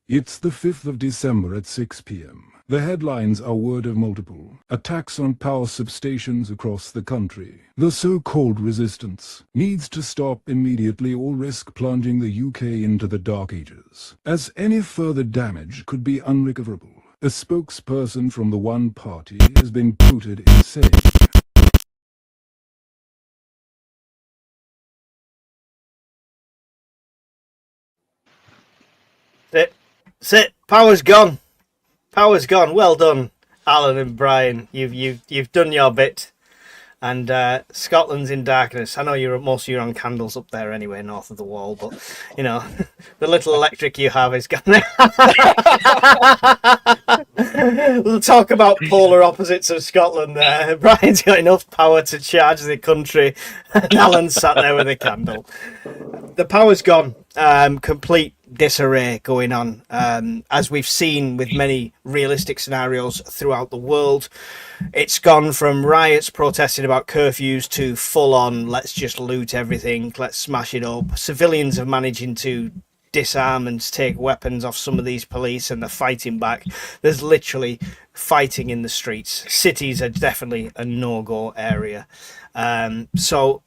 It's the 5th of December at 6 p.m. The headlines are word of multiple. Attacks on power substations across the country. The so-called resistance needs to stop immediately or risk plunging the UK into the Dark Ages, as any further damage could be unrecoverable. A spokesperson from the One Party has been quoted in saying, Sit. Power's gone. Power's gone. Well done, Alan and Brian. You've done your bit. And Scotland's in darkness. I know most of you are on candles up there anyway, north of the wall, but you know, the little electric you have is gone. We'll talk about polar opposites of Scotland there. Brian's got enough power to charge the country, and Alan's sat there with a candle. The power's gone. Complete disarray going on, as we've seen with many realistic scenarios throughout the world. It's gone from riots protesting about curfews to full-on, let's just loot everything, let's smash it up. Civilians are managing to disarm and take weapons off some of these police, and they're fighting back. There's literally fighting in the streets. Cities are definitely a no-go area. So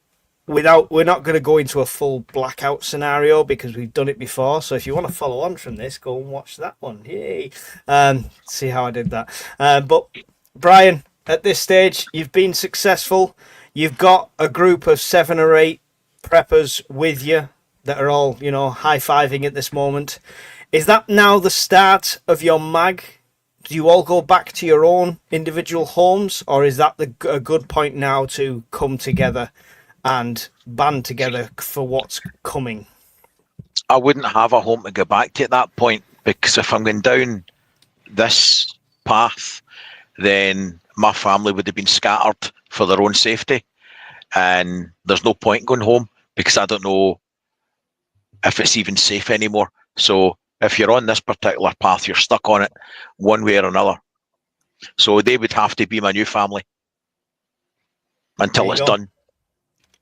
we're not going to go into a full blackout scenario because we've done it before. So if you want to follow on from this, go and watch that one. Yay! See how I did that. But Brian, at this stage, you've been successful. You've got a group of 7 or 8 preppers with you that are all, you know, high-fiving at this moment. Is that now the start of your mag? Do you all go back to your own individual homes, or is that a good point now to come together and band together for what's coming? I wouldn't have a home to go back to at that point, because if I'm going down this path, then my family would have been scattered for their own safety, and there's no point going home because I don't know if it's even safe anymore. So if you're on this particular path, you're stuck on it one way or another. So they would have to be my new family until it's done.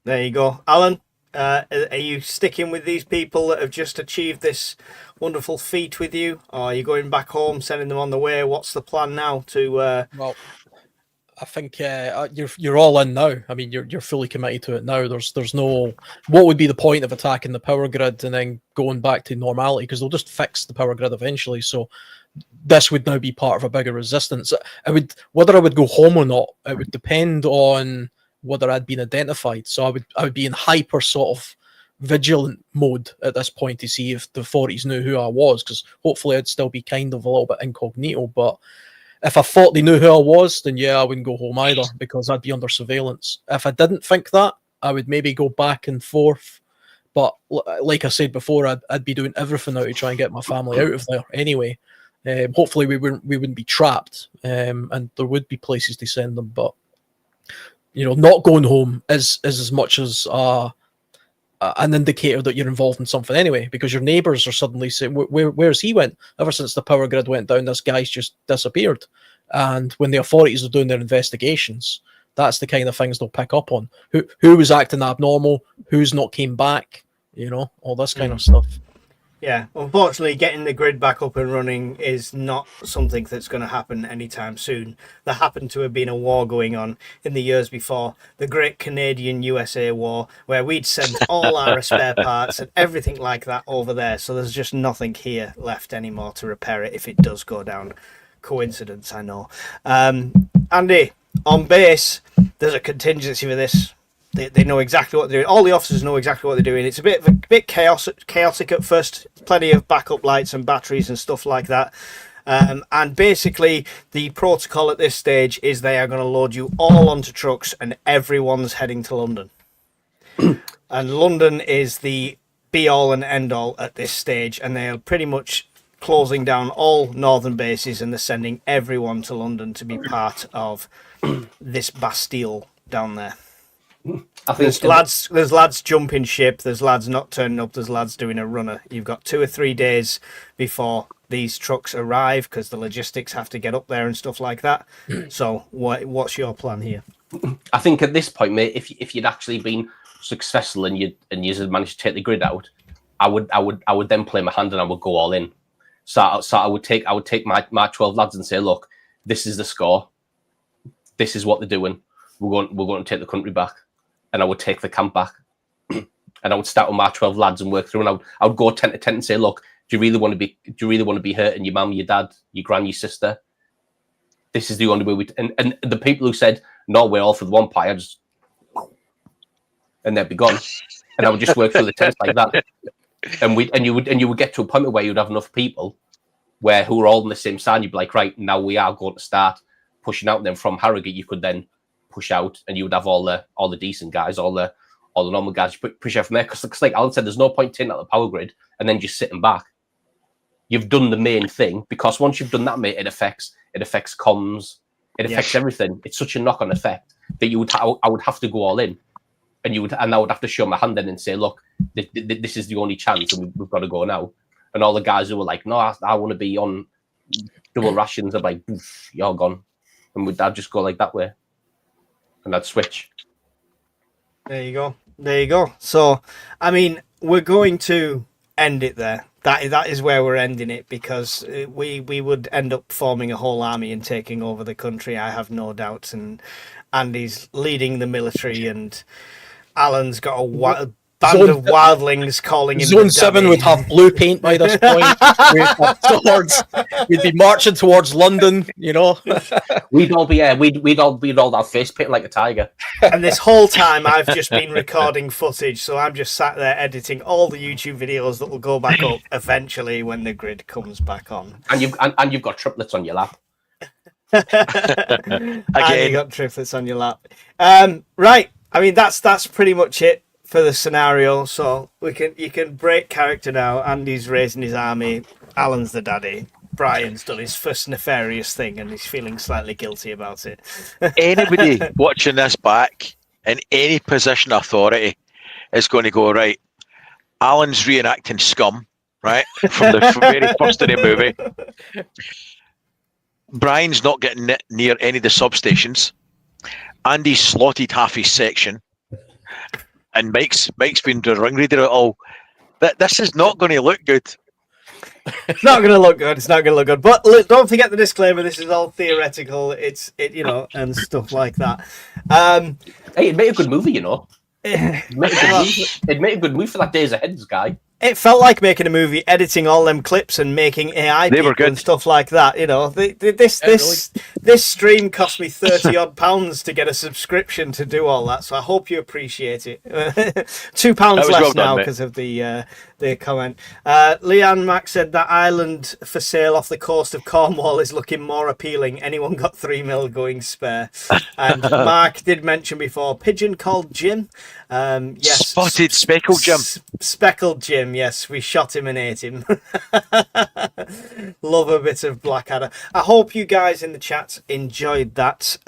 There you go. Alan, are you sticking with these people that have just achieved this wonderful feat with you, or are you going back home, sending them on the way? What's the plan now to... Well, I think you're all in now. I mean, you're fully committed to it now. There's no... What would be the point of attacking the power grid and then going back to normality? Because they'll just fix the power grid eventually. So this would now be part of a bigger resistance. Whether I would go home or not, it would depend on whether I'd been identified. So I would be in hyper sort of vigilant mode at this point to see if the authorities knew who I was, because hopefully I'd still be kind of a little bit incognito. But if I thought they knew who I was, then yeah, I wouldn't go home either, because I'd be under surveillance. If I didn't think that, I would maybe go back and forth. But like I said before, I'd be doing everything now to try and get my family out of there anyway. Hopefully we wouldn't be trapped, and there would be places to send them. But you know, not going home is as much as an indicator that you're involved in something anyway, because your neighbours are suddenly saying, where's he went? Ever since the power grid went down, this guy's just disappeared. And when the authorities are doing their investigations, that's the kind of things they'll pick up on. Who was acting abnormal, who's not came back, you know, all this kind of stuff. Yeah, unfortunately, getting the grid back up and running is not something that's going to happen anytime soon. There happened to have been a war going on in the years before, the Great Canadian-USA War, where we'd sent all our spare parts and everything like that over there. So there's just nothing here left anymore to repair it if it does go down. Coincidence, I know. Andy, on base, there's a contingency for this. They know exactly what they're doing. All the officers know exactly what they're doing. It's a bit chaotic at first. Plenty of backup lights and batteries and stuff like that. And basically, the protocol at this stage is they are going to load you all onto trucks, and everyone's heading to London. And London is the be-all and end-all at this stage, and they're pretty much closing down all northern bases, and they're sending everyone to London to be part of this Bastille down there. I think there's lads jumping ship, there's lads not turning up, there's lads doing a runner. You've got 2 or 3 days before these trucks arrive, because the logistics have to get up there and stuff like that. So what's your plan here? I think at this point, mate, if you'd actually been successful and you had managed to take the grid out, I would then play my hand and I would go all in. So I would take my 12 lads and say, look, this is the score. This is what they're doing. We're going to take the country back, and I would take the camp back, and I would start with my 12 lads and work through. And I would go tent to tent and say, look, do you really want to be hurting your mum, your dad, your gran, your sister? This is the only way and the people who said no, we're all for the one pie, and they'd be gone, and I would just work through the tents like that, and you would get to a point where you'd have enough people who are all on the same side. You'd be like, right, now we are going to start pushing out. And then from Harrogate, you could then push out, and you would have all the decent guys, all the normal guys. You push out from there, because like Alan said, there's no point taking out the power grid and then just sitting back. You've done the main thing, because once you've done that, mate, it affects comms, it affects everything. It's such a knock-on effect that I would have to go all in, and I would have to show my hand then and say, look, this is the only chance, and we've got to go now. And all the guys who were like, no, I want to be on double rations, are like, you're gone, and I'd just go like that way, and I'd switch. There you go. So, I mean, we're going to end it there. That is where we're ending it, because we would end up forming a whole army and taking over the country, I have no doubts. And Andy's leading the military, and Alan's got a band of wildlings calling him. Zone 7 would have blue paint by this point. We'd be marching towards London, you know. We'd all have face paint like a tiger. And this whole time I've just been recording footage, so I'm just sat there editing all the YouTube videos that will go back up eventually when the grid comes back on. And you've got triplets on your lap. And you got triplets on your lap. Right. I mean, that's pretty much it for the scenario. So you can break character now. Andy's raising his army. Alan's the daddy. Brian's done his first nefarious thing, and he's feeling slightly guilty about it. Anybody watching this back in any position of authority is going to go, right, Alan's reenacting Scum, right, from the very first of the movie. Brian's not getting near any of the substations. Andy's slotted half his section, and Mike's been the ringleader at all. This is not going to look good. It's not going to look good. It's not going to look good. But look, don't forget the disclaimer. This is all theoretical. It and stuff like that. Hey, it made a good movie, you know. It made a good movie for that Days Ahead guy. It felt like making a movie, editing all them clips and making AI people and stuff like that. You know, this stream cost me £30 to get a subscription to do all that. So I hope you appreciate it. £2 less now because of the comment. Leanne Mack said that island for sale off the coast of Cornwall is looking more appealing. Anyone got 3 mil going spare? And Mark did mention before pigeon called Jim. Yes, spotted speckled Jim. Speckled Jim. Yes, we shot him and ate him. Love a bit of Blackadder. I hope you guys in the chat enjoyed that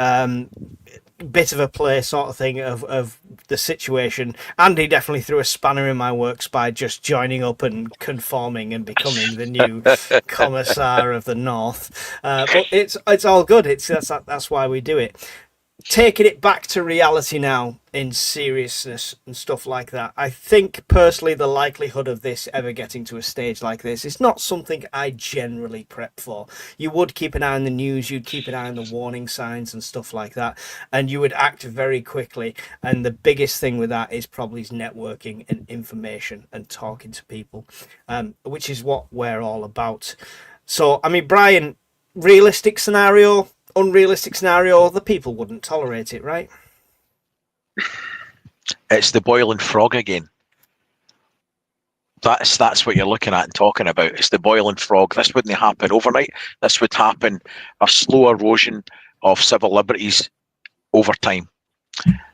bit of a play sort of thing of the situation. Andy definitely threw a spanner in my works by just joining up and conforming and becoming the new commissar of the North. But it's all good. That's why we do it. Taking it back to reality now in seriousness and stuff like that. I think personally the likelihood of this ever getting to a stage like this is not something I generally prep for. You would keep an eye on the news, you'd keep an eye on the warning signs and stuff like that, and you would act very quickly. And the biggest thing with that is probably networking and information and talking to people, which is what we're all about. So, I mean, Brian, realistic scenario, unrealistic scenario, the people wouldn't tolerate it, right? It's the boiling frog again. That's what you're looking at and talking about. It's the boiling frog. This wouldn't happen overnight. This would happen a slow erosion of civil liberties over time.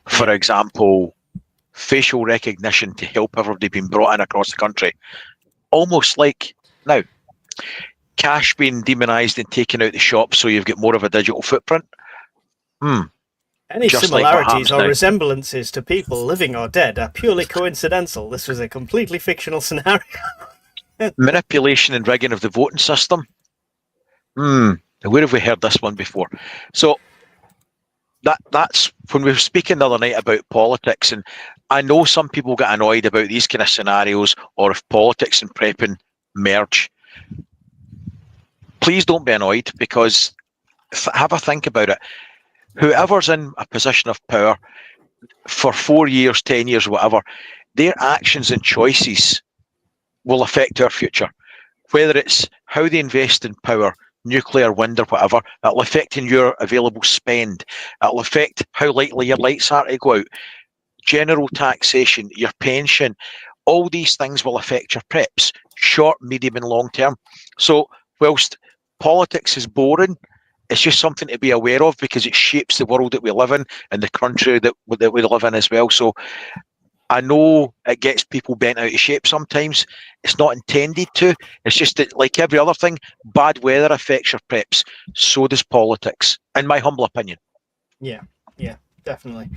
For example, facial recognition to help everybody being brought in across the country. Almost like now, cash being demonized and taken out the shop so you've got more of a digital footprint. Any Just similarities like or resemblances to people living or dead are purely coincidental. This was a completely fictional scenario. Manipulation and rigging of the voting system. Where have we heard this one before? So that's when we were speaking the other night about politics, and I know some people get annoyed about these kind of scenarios, or if politics and prepping merge. Please don't be annoyed, because have a think about it. Whoever's in a position of power for 4 years, 10 years, whatever, their actions and choices will affect our future. Whether it's how they invest in power, nuclear, wind, or whatever, it'll affect in your available spend. It'll affect how likely your lights are to go out. General taxation, your pension, all these things will affect your preps, short, medium, and long term. So, whilst politics is boring, it's just something to be aware of because it shapes the world that we live in and the country that we live in as well. So, I know it gets people bent out of shape sometimes. It's not intended to. It's just that, like every other thing, bad weather affects your preps. So does politics, in my humble opinion. Yeah, definitely.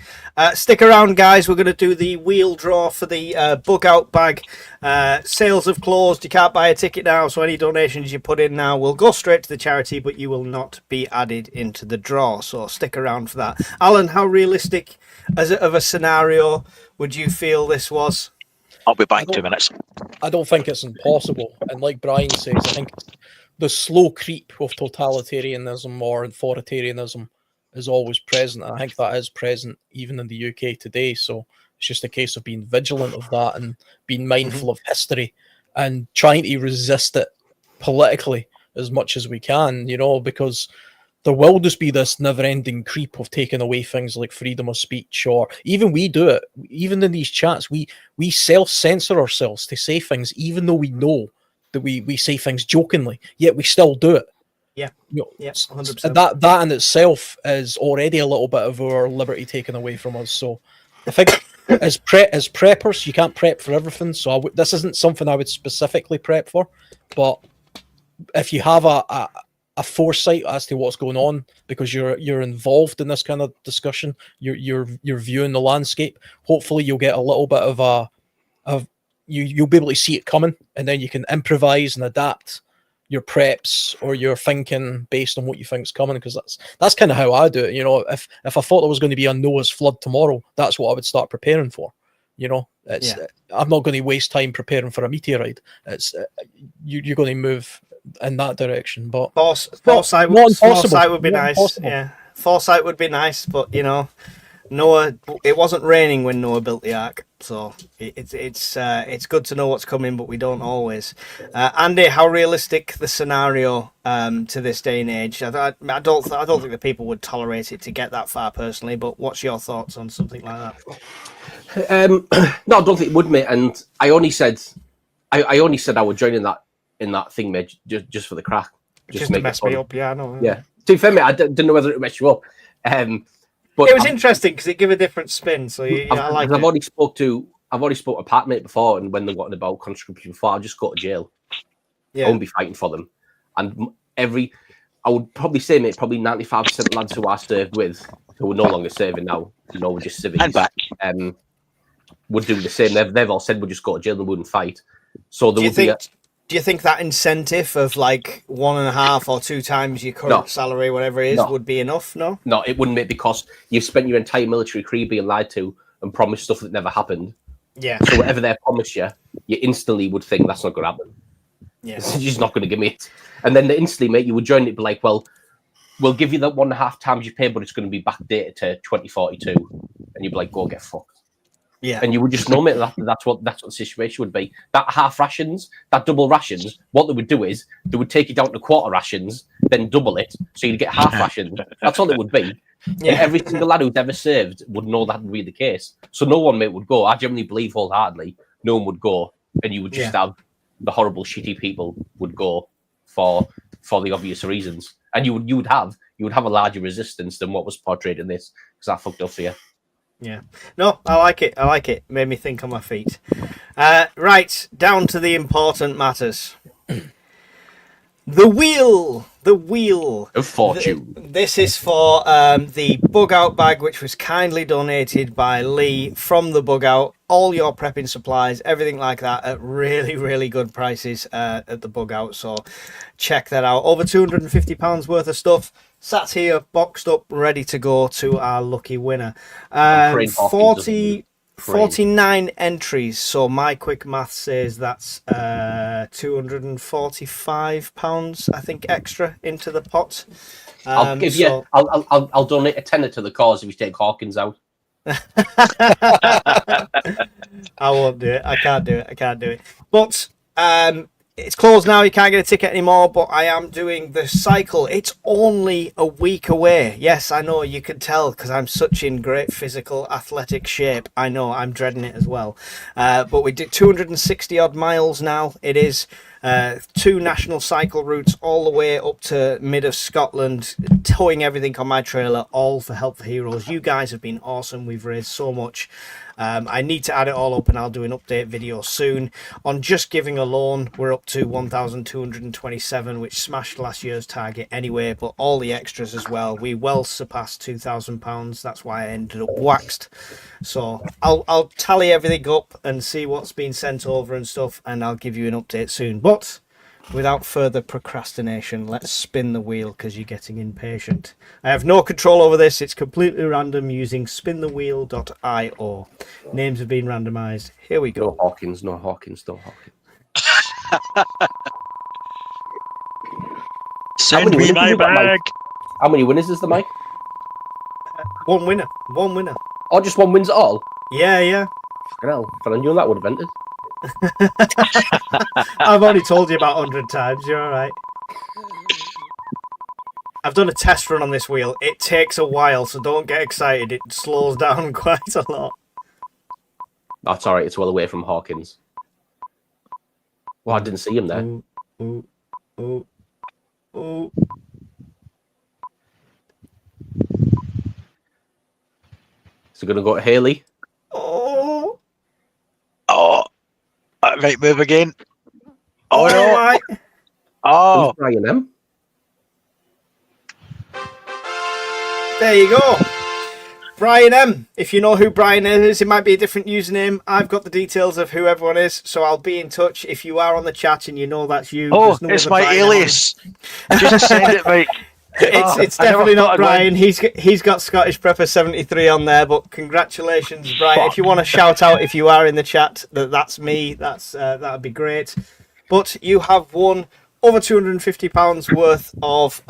Stick around, guys. We're going to do the wheel draw for the bug out bag. Sales have closed. You can't buy a ticket now, so any donations you put in now will go straight to the charity, but you will not be added into the draw. So stick around for that. Alan, how realistic of a scenario would you feel this was? I'll be back in 2 minutes. I don't think it's impossible. And like Brian says, I think the slow creep of totalitarianism or authoritarianism is always present. And I think that is present even in the UK today. So it's just a case of being vigilant of that and being mindful of history and trying to resist it politically as much as we can, because there will just be this never-ending creep of taking away things like freedom of speech, or even we do it. Even in these chats, we self-censor ourselves to say things, even though we know that we say things jokingly, yet we still do it. Yeah, 100%. And that in itself is already a little bit of our liberty taken away from us. So I think as preppers, you can't prep for everything. So this isn't something I would specifically prep for, but if you have a foresight as to what's going on because you're involved in this kind of discussion, you're viewing the landscape, hopefully you'll get a little bit of you'll be able to see it coming, and then you can improvise and adapt your preps or your thinking based on what you think's coming, because that's kind of how I do it. If I thought there was going to be a Noah's flood tomorrow, that's what I would start preparing for. I'm not going to waste time preparing for a meteorite. It's you're going to move in that direction, but foresight would be nice. Yeah, foresight would be nice, but Noah, it wasn't raining when Noah built the ark, so it's good to know what's coming, but we don't always. Andy, how realistic the scenario to this day and age? I don't think the people would tolerate it to get that far personally, but what's your thoughts on something like that? No, I don't think it would, mate. And I only said I would join in that thing, mate, just for the crack, just to mess me up. Yeah, I know. Yeah. To be fair, mate, I didn't know whether it would mess you up. But it was interesting because it gave a different spin. So I like it. I've already spoke to a Pat mate before, and when they wanted about conscription before, I'll just go to jail. Yeah. I won't be fighting for them. And I would probably say, mate, probably 95% of lads who I served with, who are no longer serving now, we're just civvies, and back, would do the same. They've all said we'll just go to jail and wouldn't fight. So there would be do you think that incentive of like 1.5 or 2 times your current salary, whatever it is, would be enough? No, it wouldn't, mate, because you've spent your entire military career being lied to and promised stuff that never happened. Yeah. So whatever they promise you, you instantly would think that's not going to happen. Yeah. You're just not going to give me it. And then instantly, mate, you would join it, be like, well, we'll give you that 1.5 times you pay, but it's going to be backdated to 2042. And you'd be like, go get fucked. Yeah. And you would just know, mate, that's what the situation would be. That half rations, that double rations, what they would do is they would take it down to quarter rations, then double it, so you'd get half rations. That's all it would be. Yeah. And every single lad who'd ever served would know that would be the case. So no one, mate, would go. I generally believe wholeheartedly no one would go, and you would just have the horrible, shitty people would go for the obvious reasons. And you would have a larger resistance than what was portrayed in this, because I fucked up for you. Yeah. No, I like it. Made me think on my feet. Right, down to the important matters. The wheel of fortune. This is for the bug out bag, which was kindly donated by Lee from the bug out. All your prepping supplies, everything like that, at really, really good prices at the bug out. So check that out. Over £250 worth of stuff sat here, boxed up, ready to go to our lucky winner. 40 49 entries. So my quick math says that's £245, I think, extra into the pot. I'll give you. I'll donate a tenner to the cause if you take Hawkins out. I won't do it. I can't do it. But it's closed now. You can't get a ticket anymore. But I am doing the cycle. It's only a week away. Yes, I know. You can tell because I'm such in great physical, athletic shape. I know. I'm dreading it as well. But we did 260 odd miles now. It is 2 national cycle routes all the way up to mid of Scotland, towing everything on my trailer, all for Help for Heroes. You guys have been awesome. We've raised so much. I need to add it all up and I'll do an update video soon. On Just Giving alone, we're up to 1,227, which smashed last year's target anyway, but all the extras as well. We well surpassed £2,000. That's why I ended up waxed. So I'll tally everything up and see what's been sent over and stuff, and I'll give you an update soon. But without further procrastination, let's spin the wheel because you're getting impatient. I have no control over this. It's completely random using spinthewheel.io. Names have been randomized. Here we go. No Hawkins. Send me my bag. How many winners is the Mike? One winner. Or just one wins it all? Yeah. Fucking hell. If I knew that would have entered. I've only told you about 100 times. You're all right. I've done a test run on this wheel. It takes a while, so don't get excited. It slows down quite a lot. That's all right. It's well away from Hawkins. Well, I didn't see him there. Ooh. So going to go to Haley. Oh. Right, move again. Oh, no. Right. Oh. Who's Brian M? There you go. Brian M. If you know who Brian is, it might be a different username. I've got the details of who everyone is, so I'll be in touch. If you are on the chat and you know that's you. Oh, it's my alias. Just send it, Mike. It's definitely not Brian. He's got Scottish Prepper 73 on there, but congratulations, Brian. If you want to shout out if you are in the chat that's me, that'd be great. But you have won over £250 worth of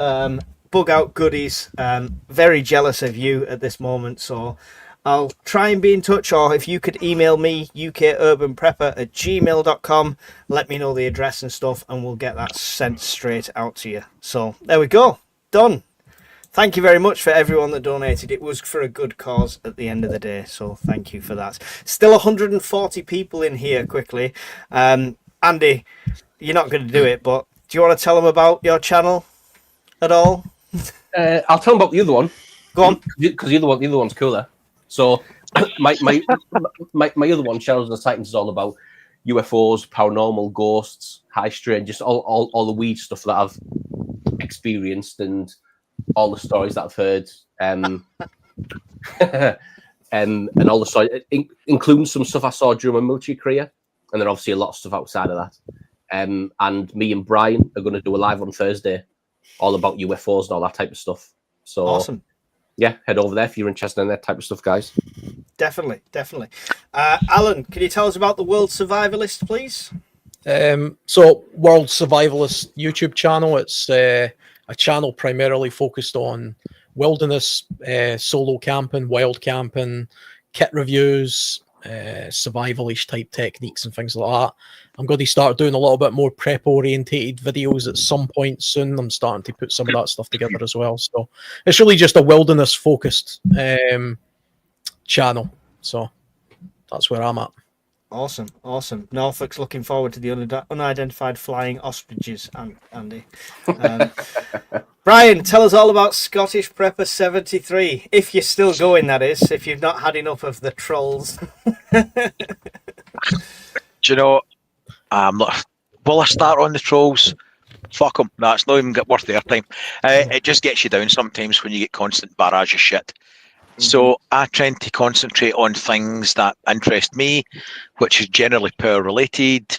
bug out goodies. Very jealous of you at this moment, so I'll try and be in touch, or if you could email me, ukurbanprepper@gmail.com, let me know the address and stuff, and we'll get that sent straight out to you. So there we go. Done. Thank you very much for everyone that donated. It was for a good cause at the end of the day, so thank you for that. Still 140 people in here quickly. Andy, you're not going to do it, but do you want to tell them about your channel at all? I'll tell them about the other one. Go on. Because the other one's cooler. So my other one, Shadows of the Titans, is all about UFOs, paranormal, ghosts, high strain, just all the weird stuff that I've experienced and all the stories that I've heard, and all the stories, including some stuff I saw during my military career, and then obviously a lot of stuff outside of that. And me and Brian are going to do a live on Thursday, all about UFOs and all that type of stuff. So awesome. Yeah, head over there if you're interested in that type of stuff, guys. Definitely. Alan, can you tell us about the World Survivalist, please? So World Survivalist YouTube channel. It's a channel primarily focused on wilderness, solo camping, wild camping, kit reviews, survivalish type techniques and things like that. I'm going to start doing a little bit more prep orientated videos at some point soon. I'm starting to put some of that stuff together as well. So it's really just a wilderness focused channel. So that's where I'm at. Awesome. Norfolk's looking forward to the unidentified flying ostriches, Andy. Brian, tell us all about Scottish Prepper 73. If you're still going, that is. If you've not had enough of the trolls. Do you know, I'm not. Will I start on the trolls? Fuck them. No, it's not even worth their time. It just gets you down sometimes when you get constant barrage of shit. So I tend to concentrate on things that interest me, which is generally power related.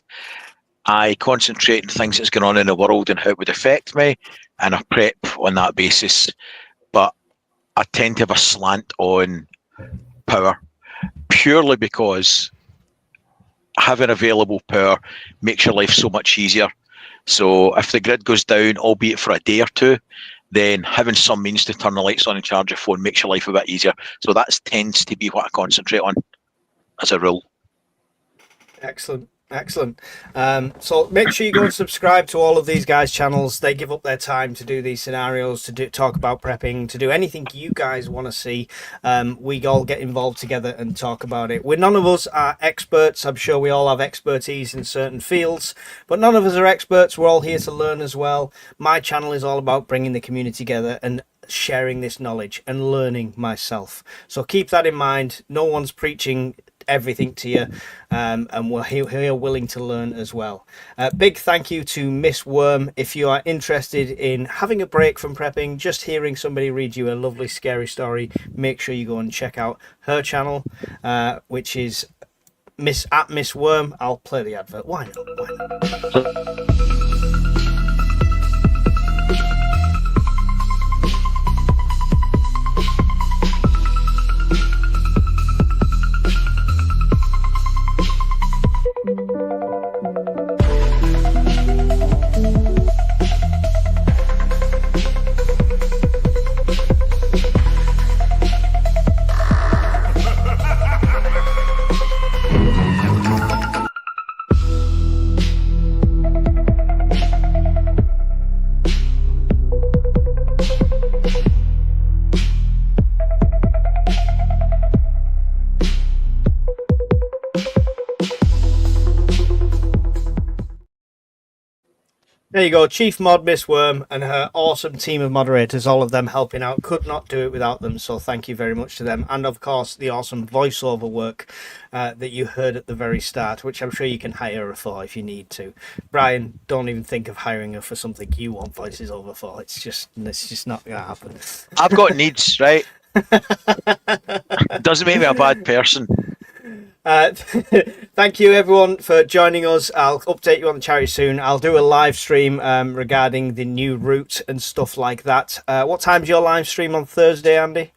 I concentrate on things that's going on in the world and how it would affect me, and I prep on that basis. But I tend to have a slant on power, purely because having available power makes your life so much easier. So if the grid goes down, albeit for a day or two, then having some means to turn the lights on and charge your phone makes your life a bit easier. So that tends to be what I concentrate on as a rule. Excellent. Excellent. So make sure you go and subscribe to all of these guys' channels. They give up their time to do these scenarios, to talk about prepping, to do anything you guys want to see. We all get involved together and talk about it. None of us are experts. I'm sure we all have expertise in certain fields, but none of us are experts. We're all here to learn as well. My channel is all about bringing the community together and sharing this knowledge and learning myself. So keep that in mind. No one's preaching everything to you, and we're here willing to learn as well. Big thank you to Miss Worm. If you are interested in having a break from prepping, just hearing somebody read you a lovely scary story, make sure you go and check out her channel, which is Miss Worm. I'll play the advert. Why not? There you go, Chief Mod Miss Worm and her awesome team of moderators, all of them helping out. Could not do it without them, so thank you very much to them. And of course, the awesome voiceover work that you heard at the very start, which I'm sure you can hire her for if you need to. Brian, don't even think of hiring her for something you want voices over for. It's just not going to happen. I've got needs, right? Doesn't make me a bad person. Thank you everyone for joining us. I'll update you on the charity soon. I'll do a live stream regarding the new route and stuff like that. What time's your live stream on Thursday, Andy?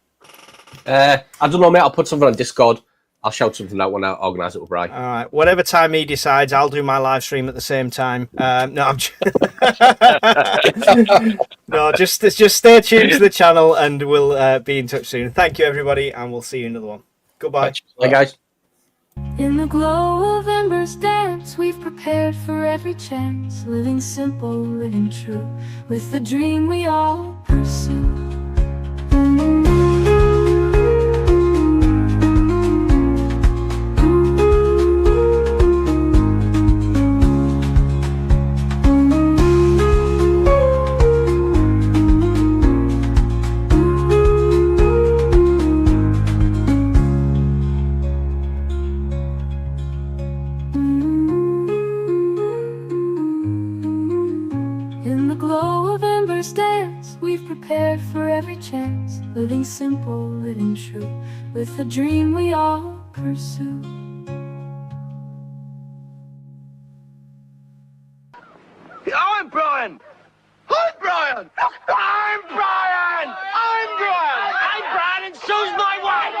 I don't know, mate. I'll put something on Discord. I'll shout something out when I organise it with Brian. All right, whatever time he decides, I'll do my live stream at the same time. No, just stay tuned to the channel, and we'll be in touch soon. Thank you everybody, and we'll see you in another one. Goodbye. Bye, guys. In the glow of embers dance, we've prepared for every chance, living simple, living true, with the dream we all pursue. Prepared for every chance, living simple, living true, with the dream we all pursue. I'm Brian! I'm Brian! I'm Brian! I'm Brian! I'm Brian, and so's my wife!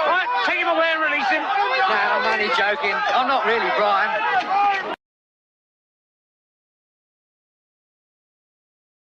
Right, take him away and release him. No, I'm only joking. I'm not really Brian.